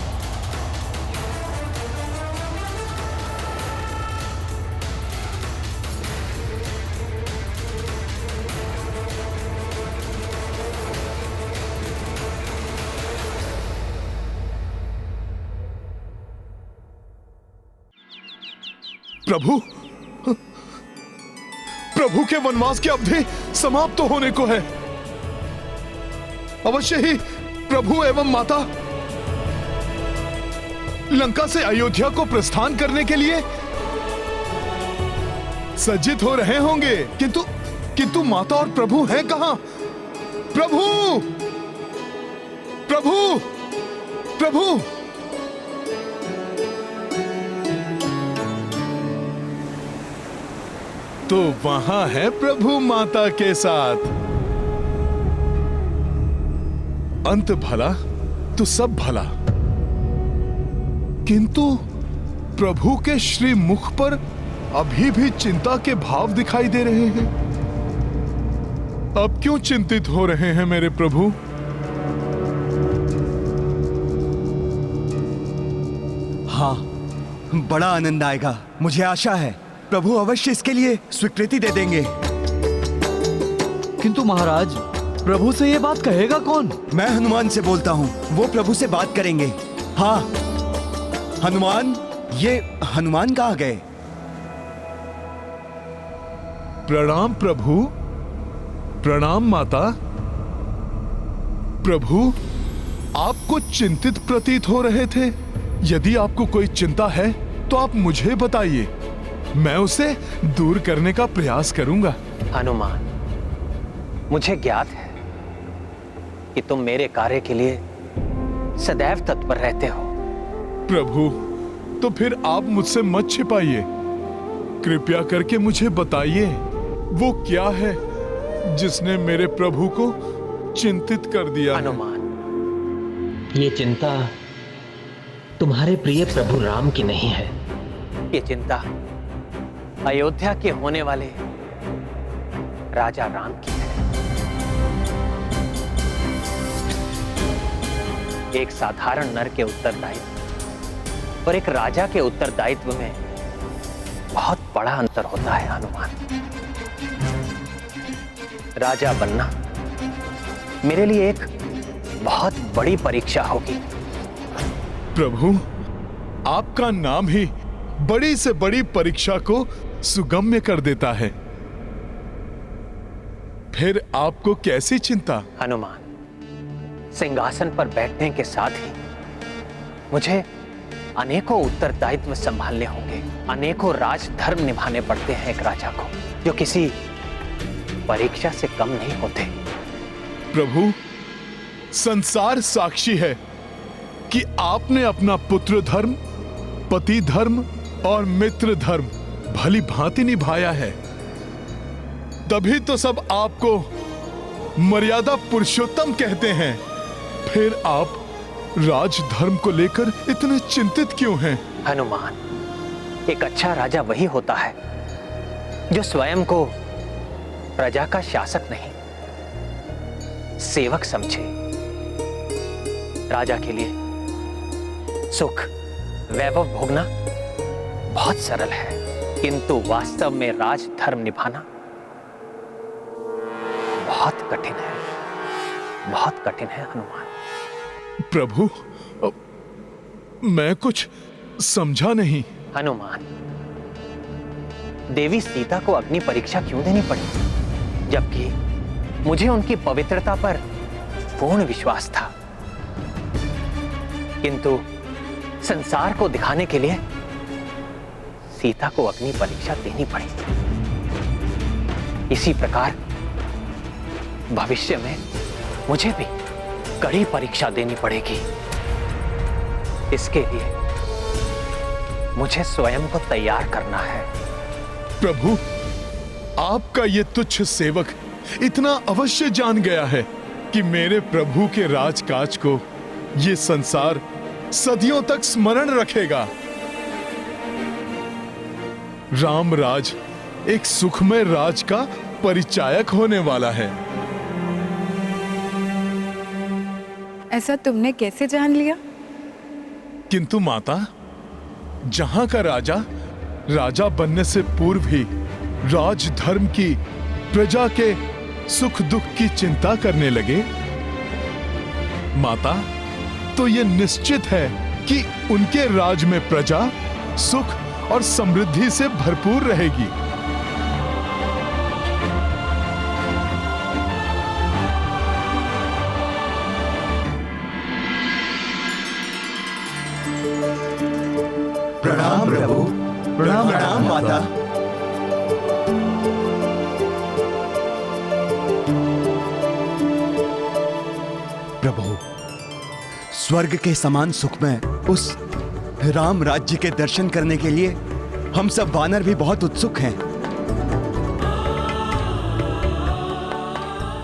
प्रभु, प्रभु के वनवास की अवधि समाप्त होने को है। अवश्य ही प्रभु एवं माता लंका से अयोध्या को प्रस्थान करने के लिए सज्जित हो रहे होंगे, किंतु माता और प्रभु हैं कहां? प्रभु, प्रभु, प्रभु। तो वहां है प्रभु माता के साथ। अंत भला तो सब भला, किंतु प्रभु के श्री मुख पर अभी भी चिंता के भाव दिखाई दे रहे हैं। अब क्यों चिंतित हो रहे हैं मेरे प्रभु? हाँ, बड़ा आनंद आएगा। मुझे आशा है प्रभु अवश्य इसके लिए स्वीकृति दे देंगे। किंतु महाराज, प्रभु से ये बात कहेगा कौन? मैं हनुमान से बोलता हूँ, वो प्रभु से बात करेंगे। हाँ हनुमान, ये हनुमान कहाँ गए? प्रणाम प्रभु। प्रणाम माता। प्रभु, आपको चिंतित प्रतीत हो रहे थे। यदि आपको कोई चिंता है तो आप मुझे बताइए, मैं उसे दूर करने का प्रयास करूंगा। हनुमान, मुझे ज्ञात है कि तुम मेरे कार्य के लिए सदैव तत्पर रहते हो। प्रभु, तो फिर आप मुझसे मत छिपाइए। कृपया करके मुझे बताइए, वो क्या है जिसने मेरे प्रभु को चिंतित कर दिया? हनुमान, ये चिंता तुम्हारे प्रिय प्रभु राम की नहीं है। ये चिंता अयोध्या के होने वाले राजा राम की है। एक साधारण नर के उत्तरदायित्व और एक राजा के उत्तरदायित्व में बहुत बड़ा अंतर होता है हनुमान। राजा बनना मेरे लिए एक बहुत बड़ी परीक्षा होगी। प्रभु, आपका नाम ही बड़ी से बड़ी परीक्षा को सुगम्य कर देता है। फिर आपको कैसी चिंता? हनुमान, सिंहासन पर बैठने के साथ ही मुझे अनेकों उत्तरदायित्व संभालने होंगे। अनेकों राजधर्म निभाने पड़ते हैं एक राजा को, जो किसी परीक्षा से कम नहीं होते। प्रभु, संसार साक्षी है कि आपने अपना पुत्र धर्म, पति धर्म और मित्र धर्म भली भांति निभाया है। तभी तो सब आपको मर्यादा पुरुषोत्तम कहते हैं। फिर आप राजधर्म को लेकर इतने चिंतित क्यों हैं? हनुमान, एक अच्छा राजा वही होता है जो स्वयं को प्रजा का शासक नहीं, सेवक समझे। राजा के लिए सुख वैभव भोगना बहुत सरल है, किंतु वास्तव में राजधर्म निभाना बहुत कठिन है, बहुत कठिन है हनुमान। प्रभु, मैं कुछ समझा नहीं। हनुमान, देवी सीता को अग्नि परीक्षा क्यों देनी पड़ी, जबकि मुझे उनकी पवित्रता पर पूर्ण विश्वास था, किंतु संसार को दिखाने के लिए सीता को अग्नि परीक्षा देनी पड़ी। इसी प्रकार भविष्य में मुझे भी कड़ी परीक्षा देनी पड़ेगी। इसके लिए मुझे स्वयं को तैयार करना है। प्रभु, आपका ये तुच्छ सेवक इतना अवश्य जान गया है कि मेरे प्रभु के राजकाज को ये संसार सदियों तक स्मरण रखेगा। राम राज एक सुखमय राज का परिचायक होने वाला है। ऐसा तुमने कैसे जान लिया? किंतु माता, जहां का राजा राजा बनने से पूर्व ही राजधर्म की, प्रजा के सुख दुख की चिंता करने लगे, माता, तो यह निश्चित है कि उनके राज में प्रजा सुख और समृद्धि से भरपूर रहेगी। प्रणाम प्रभु। प्रणाम प्रणाम माता। प्रभु, स्वर्ग के समान सुख में उस राम राज्य के दर्शन करने के लिए हम सब वानर भी बहुत उत्सुक हैं।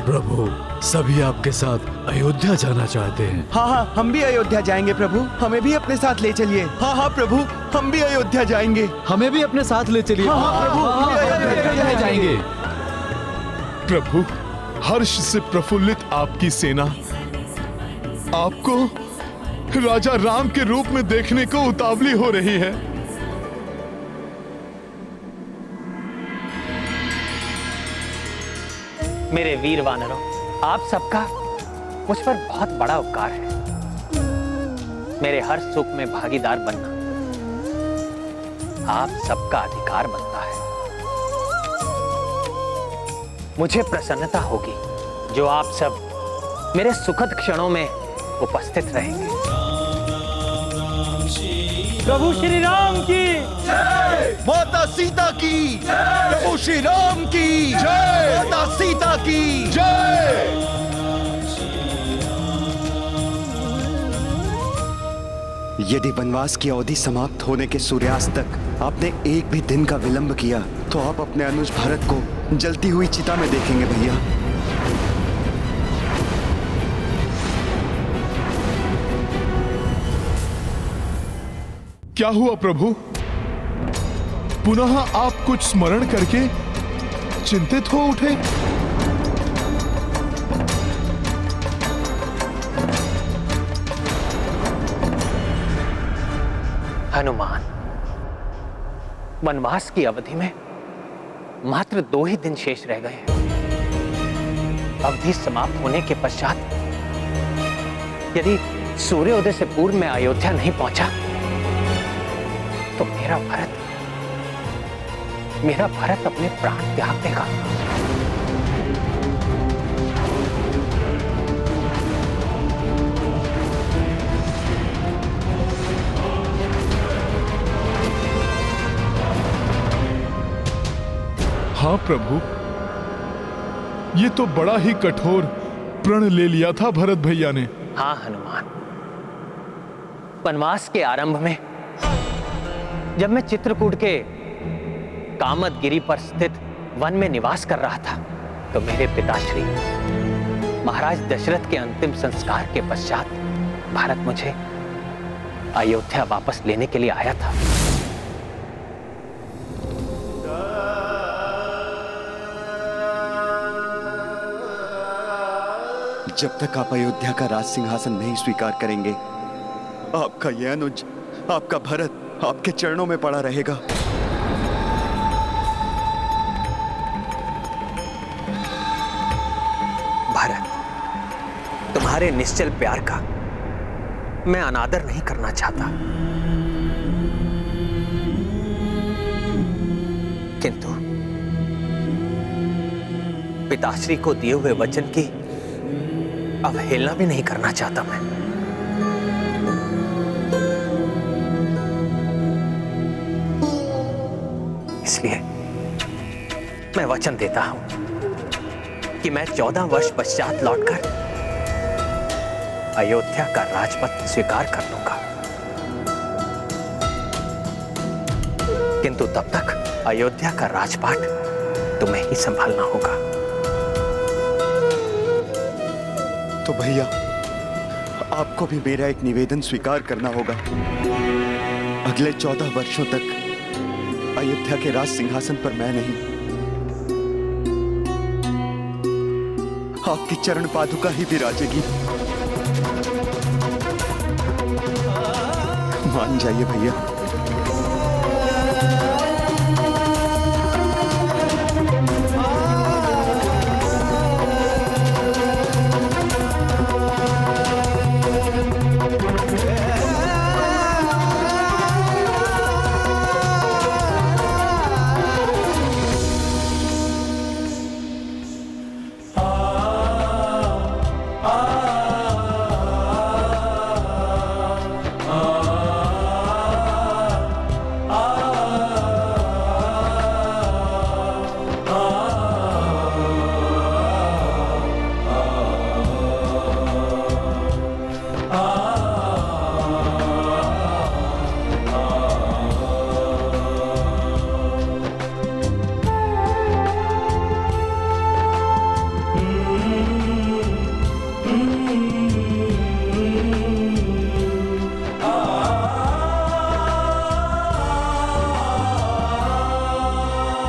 प्रभु, सभी आपके साथ अयोध्या जाना चाहते हैं। हाँ हाँ, हम भी अयोध्या जाएंगे प्रभु, हमें भी अपने साथ ले चलिए। हाँ हाँ प्रभु, हम भी अयोध्या जाएंगे। हमें भी अपने साथ ले चलिए। हाँ हाँ प्रभु, हम भी अयोध्या जाएंगे। प्रभु, हर्ष से प्रफुल्लित आपकी सेना आपको राजा राम के रूप में देखने को उतावली हो रही है। मेरे वीर वानरों, आप सबका मुझ पर बहुत बड़ा उपकार है। मेरे हर सुख में भागीदार बनना आप सबका अधिकार बनता है। मुझे प्रसन्नता होगी जो आप सब मेरे सुखद क्षणों में उपस्थित रहेंगे। प्रभु श्री राम की जय, माता सीता की जय, प्रभु श्री राम की जय, माता सीता की जय। यदि वनवास की अवधि समाप्त होने के सूर्यास्त तक आपने एक भी दिन का विलंब किया तो आप अपने अनुज भरत को जलती हुई चिता में देखेंगे भैया। क्या हुआ प्रभु? पुनः आप कुछ स्मरण करके चिंतित हो उठे? हनुमान, वनवास की अवधि में मात्र 2 ही दिन शेष रह गए हैं। अवधि समाप्त होने के पश्चात यदि सूर्योदय से पूर्व मैं अयोध्या नहीं पहुंचा तो मेरा भरत मेरा भरत अपने प्राण त्याग देगा? हाँ प्रभु, ये तो बड़ा ही कठोर प्रण ले लिया था भरत भैया ने। हाँ हनुमान, वनवास के आरंभ में जब मैं चित्रकूट के कामदगिरी पर स्थित वन में निवास कर रहा था, तो मेरे पिताश्री महाराज दशरथ के अंतिम संस्कार के पश्चात भारत मुझे अयोध्या वापस लेने के लिए आया था। जब तक आप अयोध्या का राज सिंहासन नहीं स्वीकार करेंगे, आपका यह अनुज, आपका भरत आपके चरणों में पड़ा रहेगा। भरत, तुम्हारे निश्चल प्यार का मैं अनादर नहीं करना चाहता, किंतु पिताश्री को दिए हुए वचन की अवहेलना भी नहीं करना चाहता मैं। इसलिए मैं वचन देता हूं कि मैं 14 वर्ष पश्चात लौटकर अयोध्या का राजपद स्वीकार कर लूंगा, किंतु तब तक अयोध्या का राजपाट तुम्हें ही संभालना होगा। तो भैया, आपको भी मेरा एक निवेदन स्वीकार करना होगा। अगले 14 वर्षों तक अयोध्या के राज सिंहासन पर मैं नहीं, आपकी चरण पादुका ही विराजेगी। मान जाइए भैया।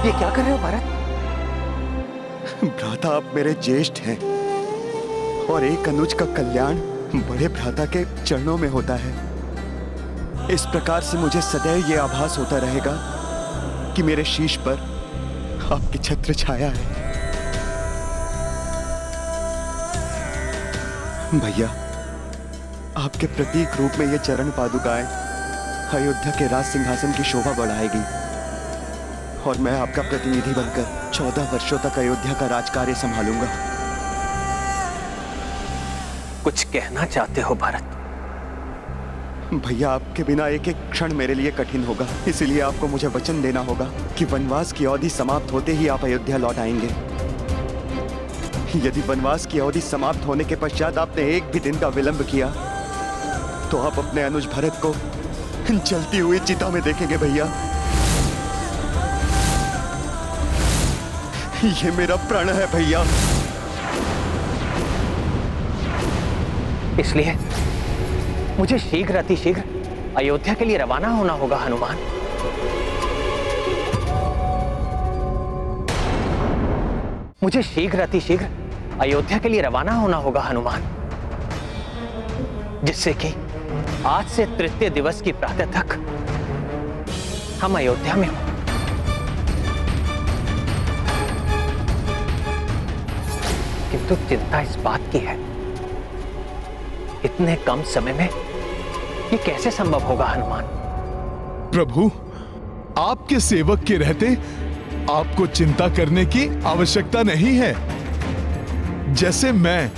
ये क्या कर रहे हो भरत? भ्राता, आप मेरे ज्येष्ठ हैं और एक अनुज का कल्याण बड़े भ्राता के चरणों में होता है। इस प्रकार से मुझे सदैव ये आभास होता रहेगा कि मेरे शीश पर आपकी छत्र छाया है। भैया, आपके प्रतीक रूप में ये चरण पादुकाएं अयोध्या के राज सिंहासन की शोभा बढ़ाएगी और मैं आपका प्रतिनिधि बनकर 14 वर्षों तक अयोध्या का राजकार्य संभालूंगा। कुछ कहना चाहते हो भरत? भैया, आपके बिना एक एक क्षण मेरे लिए कठिन होगा, इसलिए आपको मुझे वचन देना होगा कि वनवास की अवधि समाप्त होते ही आप अयोध्या लौट आएंगे। यदि वनवास की अवधि समाप्त होने के पश्चात आपने एक भी दिन का विलंब किया तो आप अपने अनुज भरत को जलती हुई चिता में देखेंगे। भैया, ये मेरा प्रण है भैया। इसलिए मुझे शीघ्र अतिशीघ्र अयोध्या के लिए रवाना होना होगा हनुमान। मुझे शीघ्र अतिशीघ्र अयोध्या के लिए रवाना होना होगा हनुमान, जिससे कि आज से तृतीय दिवस की प्रातः तक हम अयोध्या में हों। किंतु चिंता इस बात की है, इतने कम समय में ये कैसे संभव होगा हनुमान? प्रभु, आपके सेवक के रहते आपको चिंता करने की आवश्यकता नहीं है। जैसे मैं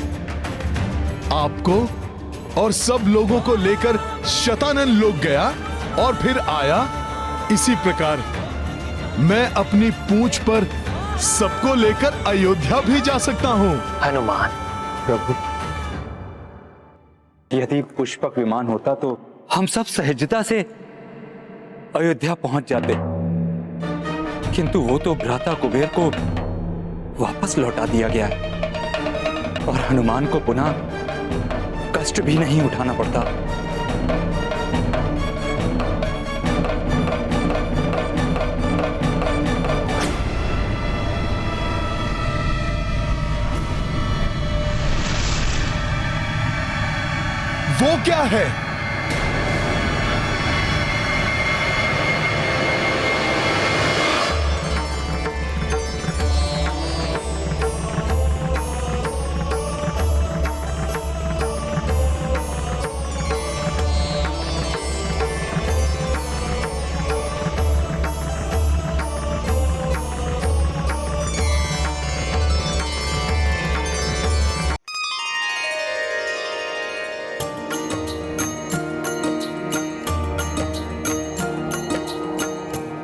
आपको और सब लोगों को लेकर शतानन लोक गया और फिर आया, इसी प्रकार मैं अपनी पूंछ पर सबको लेकर अयोध्या भी जा सकता हूं। हनुमान, प्रभु, यदि पुष्पक विमान होता तो हम सब सहजता से अयोध्या पहुंच जाते, किंतु वो तो भ्राता कुबेर को वापस लौटा दिया गया है और हनुमान को पुनः कष्ट भी नहीं उठाना पड़ता। वो क्या है?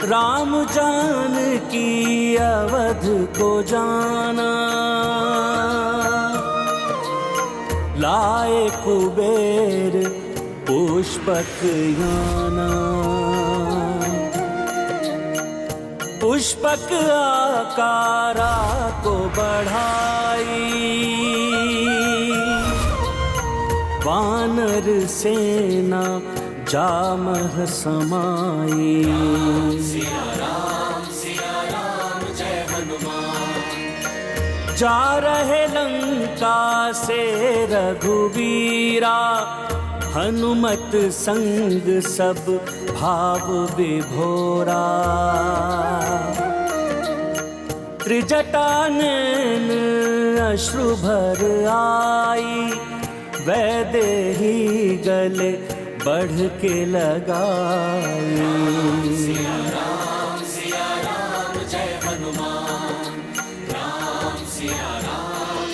राम जानकी अवध को जाना, लाए कुबेर पुष्पक याना। पुष्पक आकारा को बढ़ाई, वानर सेना जामह समाई। सिया राम जय हनुमान। जा रहे लंका से रघुवीरा, हनुमत संग सब भाव विभोरा। त्रिजटा नैन अश्रु भर आई, वैदेही गले बढ़ के लगाई। सिया राम जय हनुमान। राम सिया राम।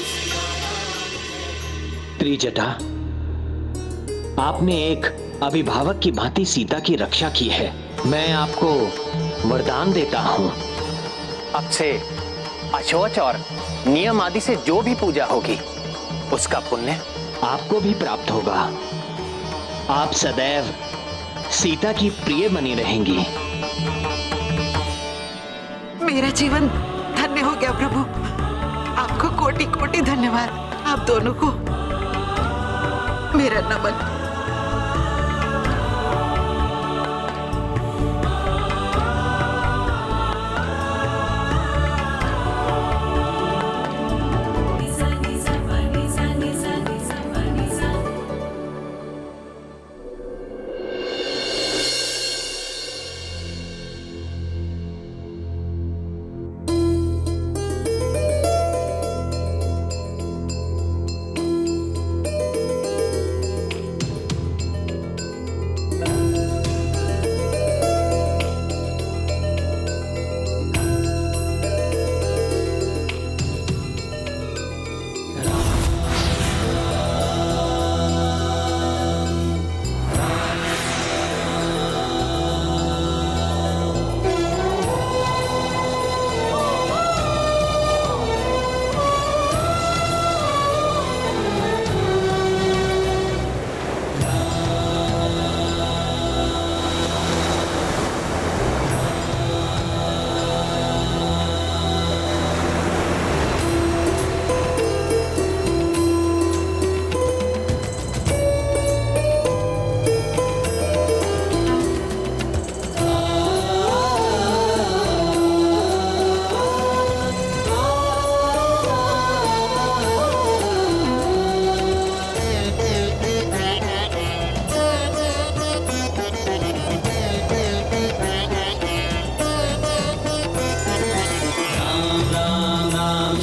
त्रिजटा, आपने एक अभिभावक की भांति सीता की रक्षा की है। मैं आपको वरदान देता हूं, अब से अशौच और नियम आदि से जो भी पूजा होगी उसका पुण्य आपको भी प्राप्त होगा। आप सदैव सीता की प्रिय बनी रहेंगी। मेरा जीवन धन्य हो गया प्रभु। आपको कोटि कोटि धन्यवाद। आप दोनों को मेरा नमन।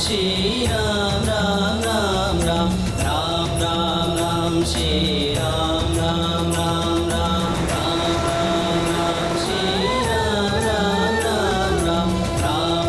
श्री राम राम राम राम राम राम राम श्री राम राम राम राम राम राम राम श्री राम राम राम राम राम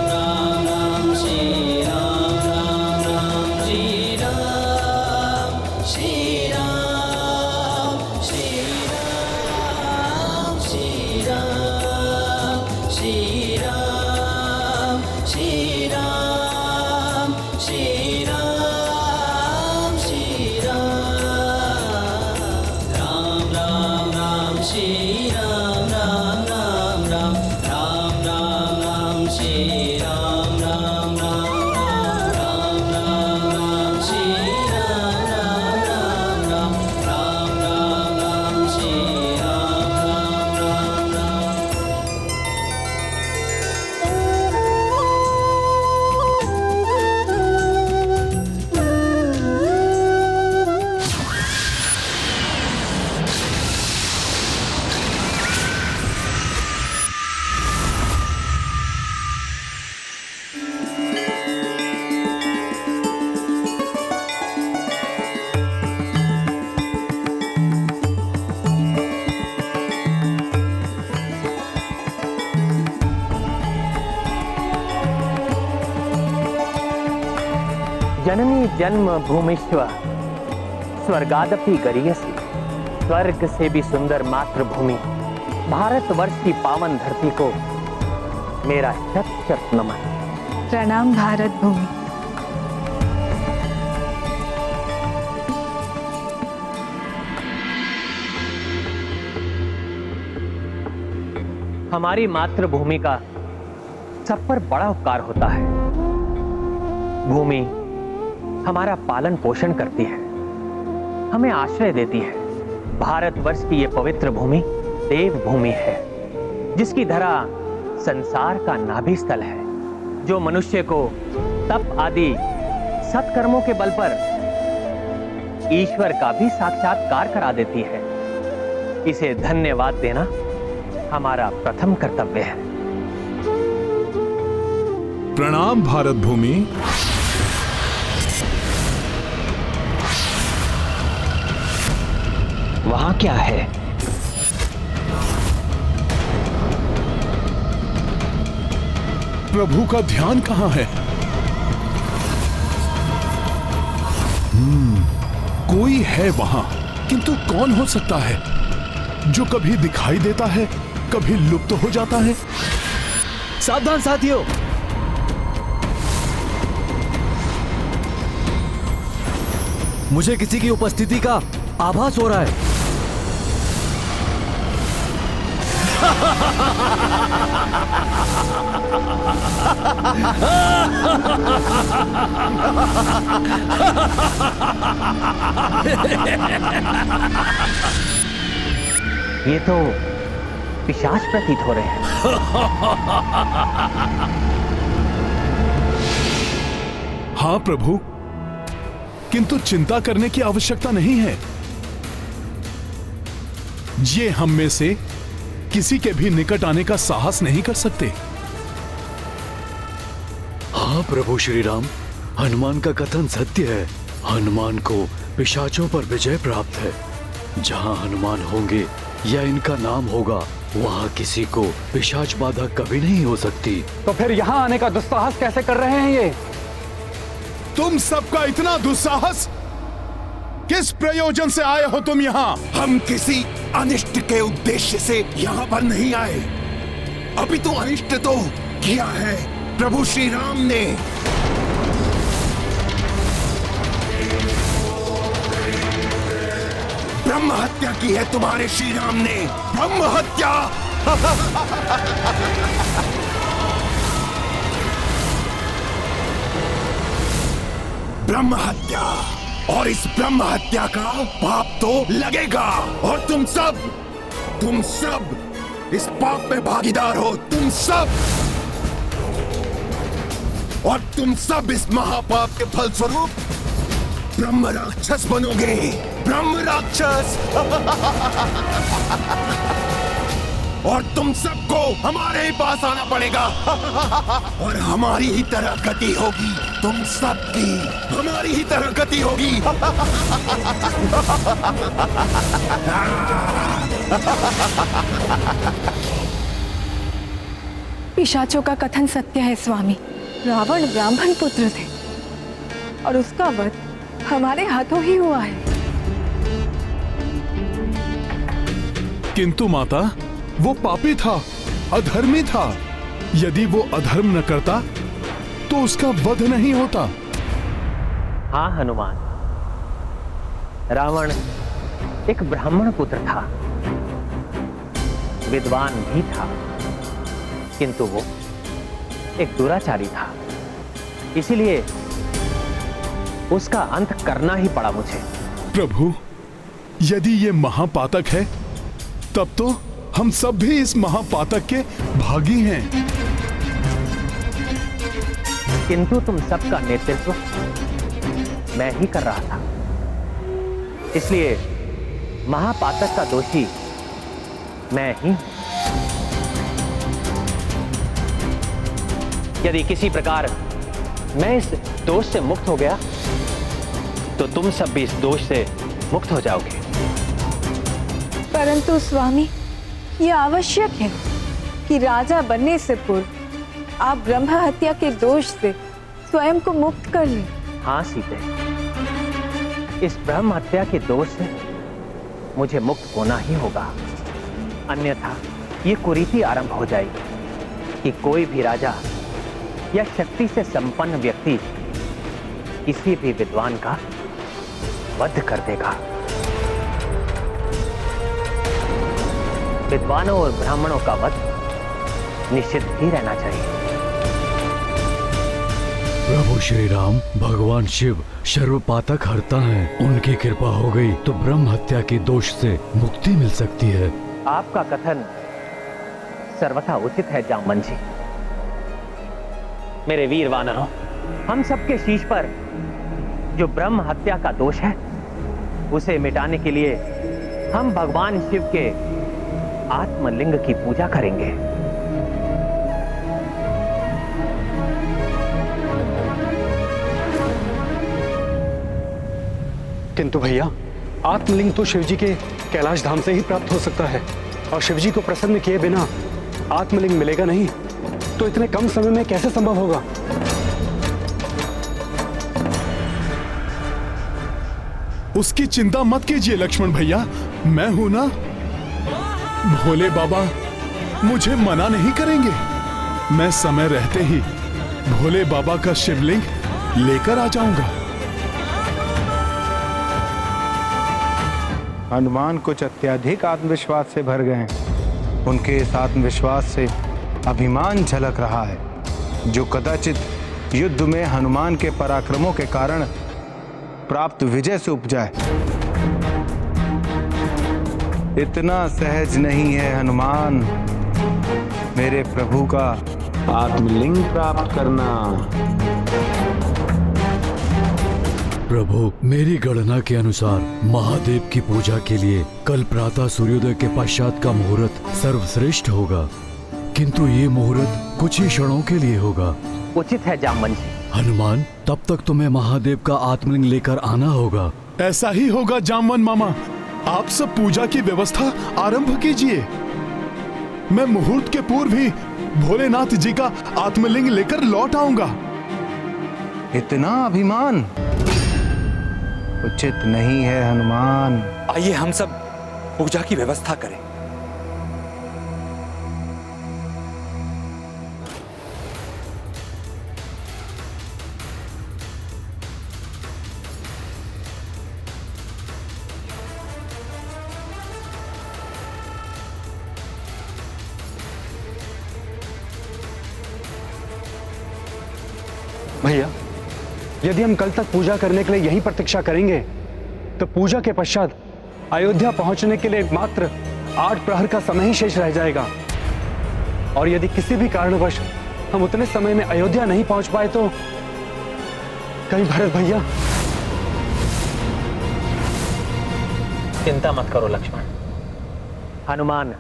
जननी जन्म भूमिश्व स्वर्गादपि गरीयसी। स्वर्ग से भी सुंदर मातृभूमि भारतवर्ष की पावन धरती को मेरा शत शत नमन। प्रणाम भारत भूमि। हमारी मातृभूमि का सब पर बड़ा उपकार होता है। भूमि हमारा पालन पोषण करती है, हमें आश्रय देती है। भारतवर्ष की ये पवित्र भूमि देव भूमि है, जिसकी धरा संसार का नाभि स्थल है, जो मनुष्य को तप आदि सत्कर्मों के बल पर ईश्वर का भी साक्षात्कार करा देती है। इसे धन्यवाद देना हमारा प्रथम कर्तव्य है। प्रणाम भारत भूमि। वहां क्या है? प्रभु का ध्यान कहां है? कोई है वहां, किंतु कौन हो सकता है जो कभी दिखाई देता है, कभी लुप्त हो जाता है? सावधान साथियों, मुझे किसी की उपस्थिति का आभास हो रहा है। ये तो पिशाच प्रतीत हो रहे हैं। हाँ प्रभु, किंतु चिंता करने की आवश्यकता नहीं है। ये हम में से किसी के भी निकट आने का साहस नहीं कर सकते। हाँ प्रभु श्री राम, हनुमान का कथन सत्य है। हनुमान को पिशाचों पर विजय प्राप्त है। जहाँ हनुमान होंगे या इनका नाम होगा, वहाँ किसी को पिशाच बाधा कभी नहीं हो सकती। तो फिर यहाँ आने का दुस्साहस कैसे कर रहे हैं ये? तुम सबका इतना दुस्साहस? किस प्रयोजन से आए हो तुम यहाँ? हम किसी अनिष्ट के उद्देश्य से यहाँ पर नहीं आए। अभी तो अनिष्ट तो किया है प्रभु श्री राम ने। ब्रह्म हत्या की है तुम्हारे श्री राम ने। ब्रह्म हत्या। ब्रह्म हत्या, और इस ब्रह्म हत्या का पाप तो लगेगा। और तुम सब इस पाप में भागीदार हो। तुम सब, और तुम सब इस महापाप के फलस्वरूप ब्रह्म राक्षस बनोगे। ब्रह्म राक्षस। और तुम सबको हमारे ही पास आना पड़ेगा। और हमारी ही तरह गति होगी। तुम सबकी हमारी ही तरह गति होगी। पिशाचों का कथन सत्य है स्वामी। रावण ब्राह्मण पुत्र थे और उसका वध हमारे हाथों ही हुआ है। किंतु माता, वो पापी था, अधर्मी था। यदि वो अधर्म न करता तो उसका वध नहीं होता। हाँ हनुमान, रावण एक ब्राह्मण पुत्र था, विद्वान भी था, किंतु वो एक दुराचारी था। इसीलिए उसका अंत करना ही पड़ा मुझे। प्रभु, यदि ये महापातक है, तब तो हम सब भी इस महापातक के भागी हैं। किंतु तुम सबका नेतृत्व मैं ही कर रहा था, इसलिए महापातक का दोषी मैं ही। यदि किसी प्रकार मैं इस दोष से मुक्त हो गया, तो तुम सब भी इस दोष से मुक्त हो जाओगे। परंतु स्वामी, यह आवश्यक है कि राजा बनने से पूर्व आप ब्रह्म हत्या के दोष से स्वयं को मुक्त कर लें। हाँ सीते, इस ब्रह्म हत्या के दोष से मुझे मुक्त होना ही होगा, अन्यथा ये कुरीति आरंभ हो जाएगी कि कोई भी राजा या शक्ति से संपन्न व्यक्ति किसी भी विद्वान का वध कर देगा। विद्वानों और ब्राह्मणों का वध निषिद्ध ही रहना चाहिए। प्रभु श्री राम, भगवान शिव सर्वपातक हरता हैं। उनकी कृपा हो गई तो ब्रह्म हत्या के दोष से मुक्ति मिल सकती है। आपका कथन सर्वथा उचित है जामवन जी। मेरे वीर वानरों, हम सबके शीश पर जो ब्रह्म हत्या का दोष है उसे मिटाने के लिए हम भगवान शिव के आत्मलिंग की पूजा करेंगे। किंतु भैया, आत्मलिंग तो शिवजी के कैलाश धाम से ही प्राप्त हो सकता है, और शिवजी को प्रसन्न किए बिना आत्मलिंग मिलेगा नहीं, तो इतने कम समय में कैसे संभव होगा? उसकी चिंता मत कीजिए लक्ष्मण भैया, मैं हूं ना। भोले बाबा मुझे मना नहीं करेंगे। मैं समय रहते ही भोले बाबा का शिवलिंग लेकर आ जाऊंगा। हनुमान कुछ अत्यधिक आत्मविश्वास से भर गए हैं। उनके इस आत्मविश्वास से अभिमान झलक रहा है, जो कदाचित युद्ध में हनुमान के पराक्रमों के कारण प्राप्त विजय से उपजा है। इतना सहज नहीं है हनुमान मेरे प्रभु का आत्मलिंग प्राप्त करना। प्रभु, मेरी गणना के अनुसार महादेव की पूजा के लिए कल प्रातः सूर्योदय के पश्चात का मुहूर्त सर्वश्रेष्ठ होगा, किंतु ये मुहूर्त कुछ ही क्षणों के लिए होगा। उचित है जामवन जी। हनुमान, तब तक तुम्हें महादेव का आत्मलिंग लेकर आना होगा। ऐसा ही होगा जामवन मामा। आप सब पूजा की व्यवस्था आरंभ कीजिए। मैं मुहूर्त के पूर्व ही भोलेनाथ जी का आत्मलिंग लेकर लौट आऊंगा। इतना अभिमान उचित नहीं है हनुमान। आइए हम सब पूजा की व्यवस्था करें। भैया, यदि हम कल तक पूजा करने के लिए यहीं प्रतीक्षा करेंगे तो पूजा के पश्चात अयोध्या पहुंचने के लिए मात्र 8 प्रहर का समय ही शेष रह जाएगा, और यदि किसी भी कारणवश हम उतने समय में अयोध्या नहीं पहुंच पाए तो कहीं भरत भैया। चिंता मत करो लक्ष्मण, हनुमान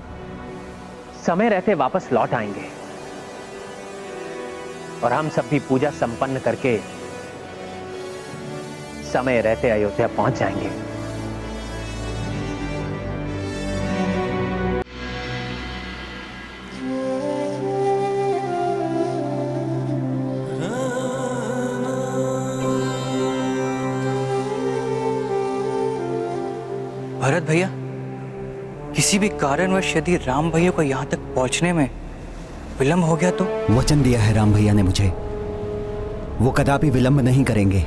समय रहते वापस लौट आएंगे और हम सब भी पूजा संपन्न करके समय रहते अयोध्या पहुंच जाएंगे। भरत भैया, किसी भी कारणवश यदि राम भैया को यहाँ तक पहुँचने में विलंब हो गया तो? वचन दिया है राम भैया ने मुझे, वो कदापि विलंब नहीं करेंगे।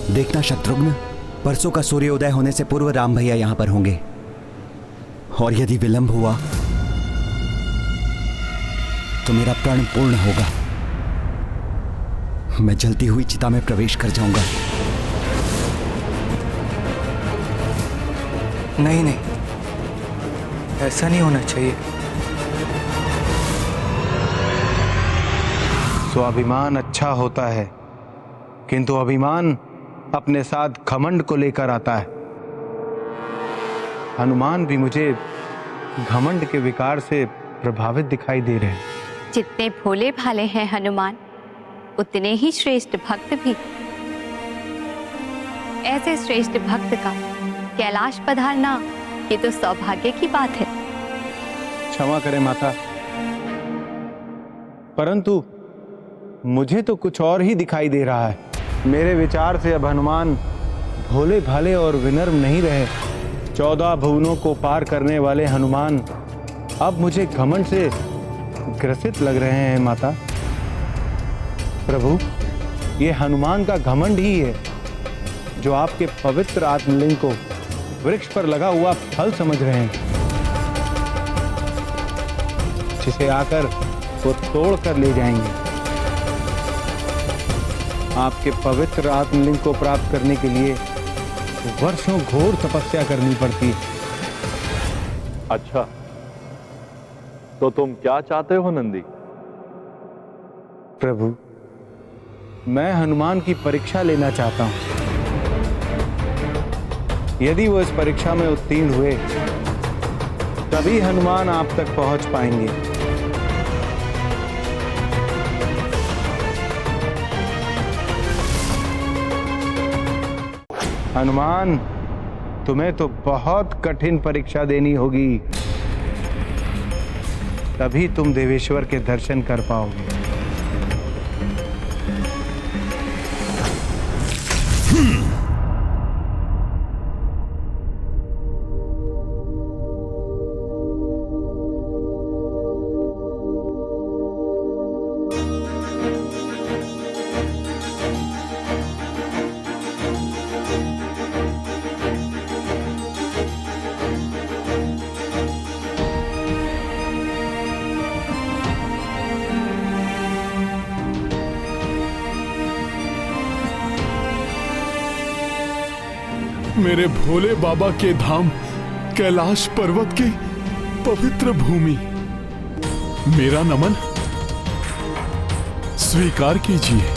देखना शत्रुघ्न, परसों का सूर्योदय होने से पूर्व राम भैया यहाँ पर होंगे, और यदि विलंब हुआ तो मेरा प्रण पूर्ण होगा। मैं जलती हुई चिता में प्रवेश कर जाऊंगा। नहीं नहीं, ऐसा नहीं होना चाहिए। स्वाभिमान अच्छा होता है, किंतु अभिमान अपने साथ घमंड को लेकर आता है। हनुमान भी मुझे घमंड के विकार से प्रभावित दिखाई दे रहे हैं। जितने भोले भाले हैं हनुमान, उतने ही श्रेष्ठ भक्त भी। ऐसे श्रेष्ठ भक्त का कैलाश पधारना ये तो सौभाग्य की बात है। क्षमा करें माता, परंतु मुझे तो कुछ और ही दिखाई दे रहा है। मेरे विचार से अब हनुमान भोले भाले और विनम्र नहीं रहे। 14 भुवनों को पार करने वाले हनुमान अब मुझे घमंड से ग्रसित लग रहे हैं माता। प्रभु, ये हनुमान का घमंड ही है जो आपके पवित्र आत्मलिंग को वृक्ष पर लगा हुआ फल समझ रहे हैं, जिसे आकर वो तोड़ कर ले जाएंगे। आपके पवित्र आत्मलिंग को प्राप्त करने के लिए वर्षों घोर तपस्या करनी पड़ती है। अच्छा, तो तुम क्या चाहते हो नंदी? प्रभु, मैं हनुमान की परीक्षा लेना चाहता हूं। यदि वो इस परीक्षा में उत्तीर्ण हुए तभी हनुमान आप तक पहुंच पाएंगे। हनुमान, तुम्हें तो बहुत कठिन परीक्षा देनी होगी, तभी तुम देवेश्वर के दर्शन कर पाओगे। मेरे भोले बाबा के धाम कैलाश पर्वत की पवित्र भूमि, मेरा नमन स्वीकार कीजिए।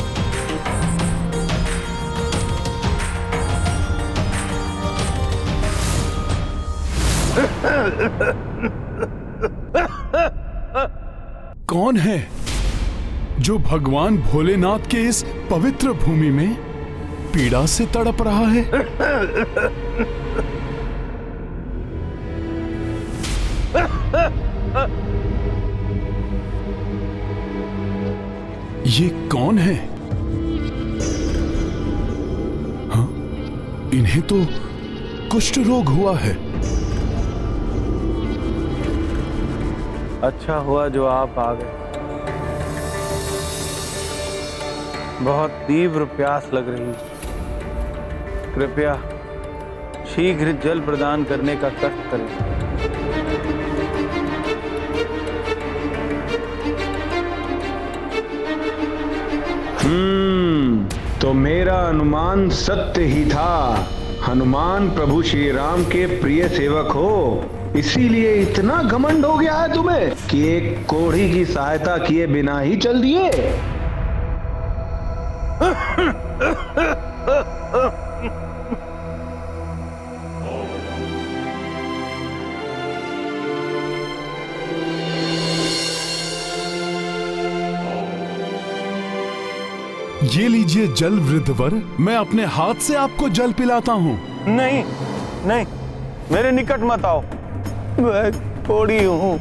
कौन है जो भगवान भोलेनाथ के इस पवित्र भूमि में पीड़ा से तड़प रहा है? ये कौन है? हाँ, इन्हें तो कुष्ठ रोग हुआ है। अच्छा हुआ जो आप आ गए। बहुत तीव्र प्यास लग रही, कृपया शीघ्र जल प्रदान करने का कष्ट करें। तो मेरा अनुमान सत्य ही था। हनुमान प्रभु श्री राम के प्रिय सेवक हो, इसीलिए इतना घमंड हो गया है तुम्हें कि एक कोढ़ी की सहायता किए बिना ही चल दिए। ये लीजिए जल वृद्धवर, मैं अपने हाथ से आपको जल पिलाता हूँ। नहीं नहीं, मेरे निकट मत आओ, मैं कोढ़ी हूँ,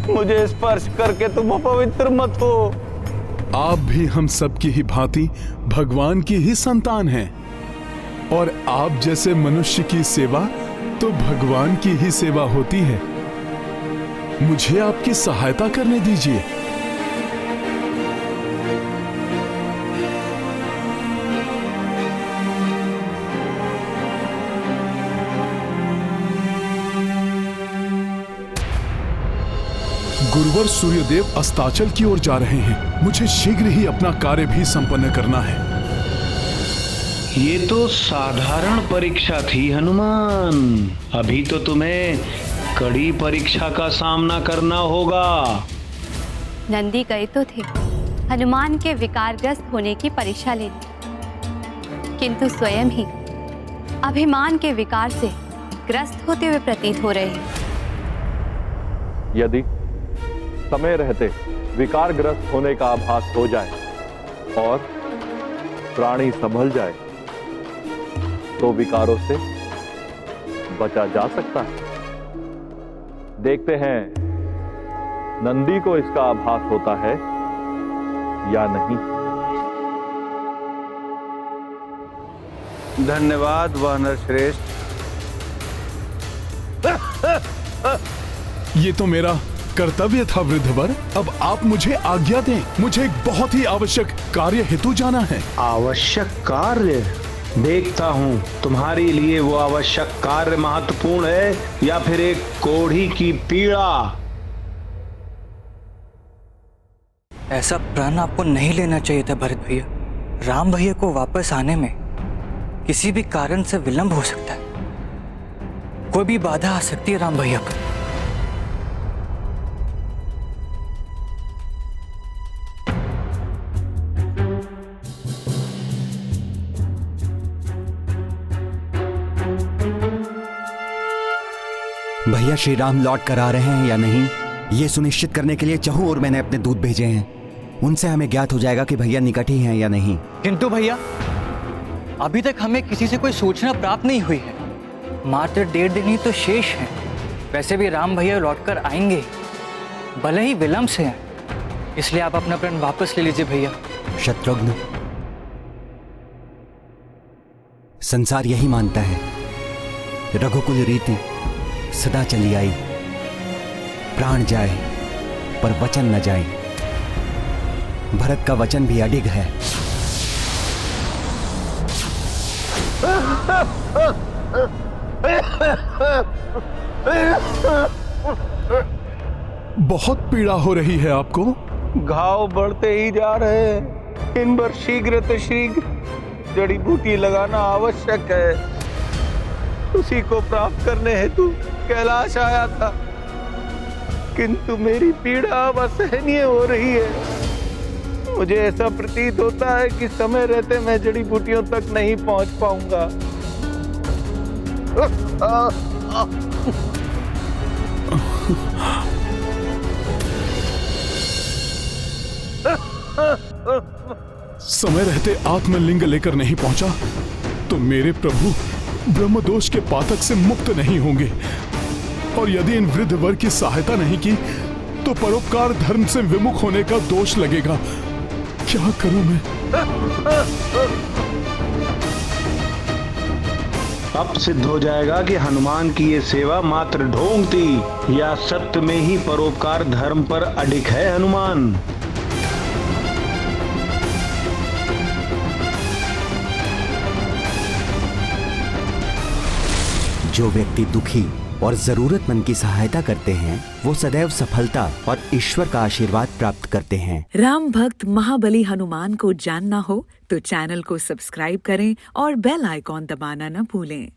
मुझे स्पर्श करके तुम अपवित्र मत हो। आप भी हम सब की ही भांति भगवान की ही संतान हैं, और आप जैसे मनुष्य की सेवा तो भगवान की ही सेवा होती है। मुझे आपकी सहायता करने दीजिए। गुरुवर सूर्यदेव अस्ताचल की ओर जा रहे हैं, मुझे शीघ्र ही अपना कार्य भी संपन्न करना है। ये तो साधारण परीक्षा थी हनुमान, अभी तो तुम्हें कड़ी परीक्षा का सामना करना होगा। नंदी गए तो थे हनुमान के विकारग्रस्त होने की परीक्षा लेने, किंतु स्वयं ही अभिमान के विकार से ग्रस्त होते हुए प्रतीत हो रहे हैं। यदि समय रहते विकारग्रस्त होने का आभास हो जाए और प्राणी संभल जाए तो विकारों से बचा जा सकता है। देखते हैं नंदी को इसका आभास होता है या नहीं। धन्यवाद वानर श्रेष्ठ। ये तो मेरा कर्तव्य था वृद्धवर। अब आप मुझे आज्ञा दें, मुझे एक बहुत ही आवश्यक कार्य हेतु जाना है। आवश्यक कार्य? देखता हूँ तुम्हारे लिए वो आवश्यक कार्य महत्वपूर्ण है या फिर एक कोढ़ी की पीड़ा। ऐसा प्रण आपको नहीं लेना चाहिए था भरत भैया। राम भैया को वापस आने में किसी भी कारण से विलंब हो सकता है। कोई भी बाधा आ सकती है राम भैया पर। भैया श्री राम लौट कर आ रहे हैं या नहीं, ये सुनिश्चित करने के लिए चहु और मैंने अपने दूत भेजे हैं। उनसे हमें ज्ञात हो जाएगा कि भैया निकट ही हैं या नहीं। किंतु भैया अभी तक हमें किसी से कोई सूचना प्राप्त नहीं हुई है। मात्र 1.5 दिन ही तो शेष है। वैसे भी राम भैया लौटकर आएंगे, भले ही विलंब से हैं। इसलिए आप अपना प्रण वापस ले लीजिए भैया। शत्रुघ्न, संसार यही मानता है, रघुकुल रीति सदा चली आई, प्राण जाए पर वचन न जाए। भरत का वचन भी अडिग है। बहुत पीड़ा हो रही है आपको? घाव बढ़ते ही जा रहे हैं। इन पर शीघ्र जड़ी बूटी लगाना आवश्यक है। उसी को प्राप्त करने हेतु कैलाश आया था, किंतु मेरी पीड़ा अब असहनीय हो रही है। मुझे ऐसा प्रतीत होता है कि समय रहते मैं जड़ी बूटियों तक नहीं पहुंच पाऊंगा। समय रहते आत्मलिंग लेकर नहीं पहुंचा तो मेरे प्रभु ब्रह्मदोष के पातक से मुक्त नहीं होंगे। और यदि इन वृद्ध वर्ग की सहायता नहीं की तो परोपकार धर्म से विमुख होने का दोष लगेगा। क्या करूं मैं? अब सिद्ध हो जाएगा कि हनुमान की ये सेवा मात्र ढोंग थी या सत्य में ही परोपकार धर्म पर अडिग है हनुमान। जो व्यक्ति दुखी और जरूरतमंद की सहायता करते हैं वो सदैव सफलता और ईश्वर का आशीर्वाद प्राप्त करते हैं। राम भक्त महाबली हनुमान को जानना हो तो चैनल को सब्सक्राइब करें और बेल आइकॉन दबाना न भूलें।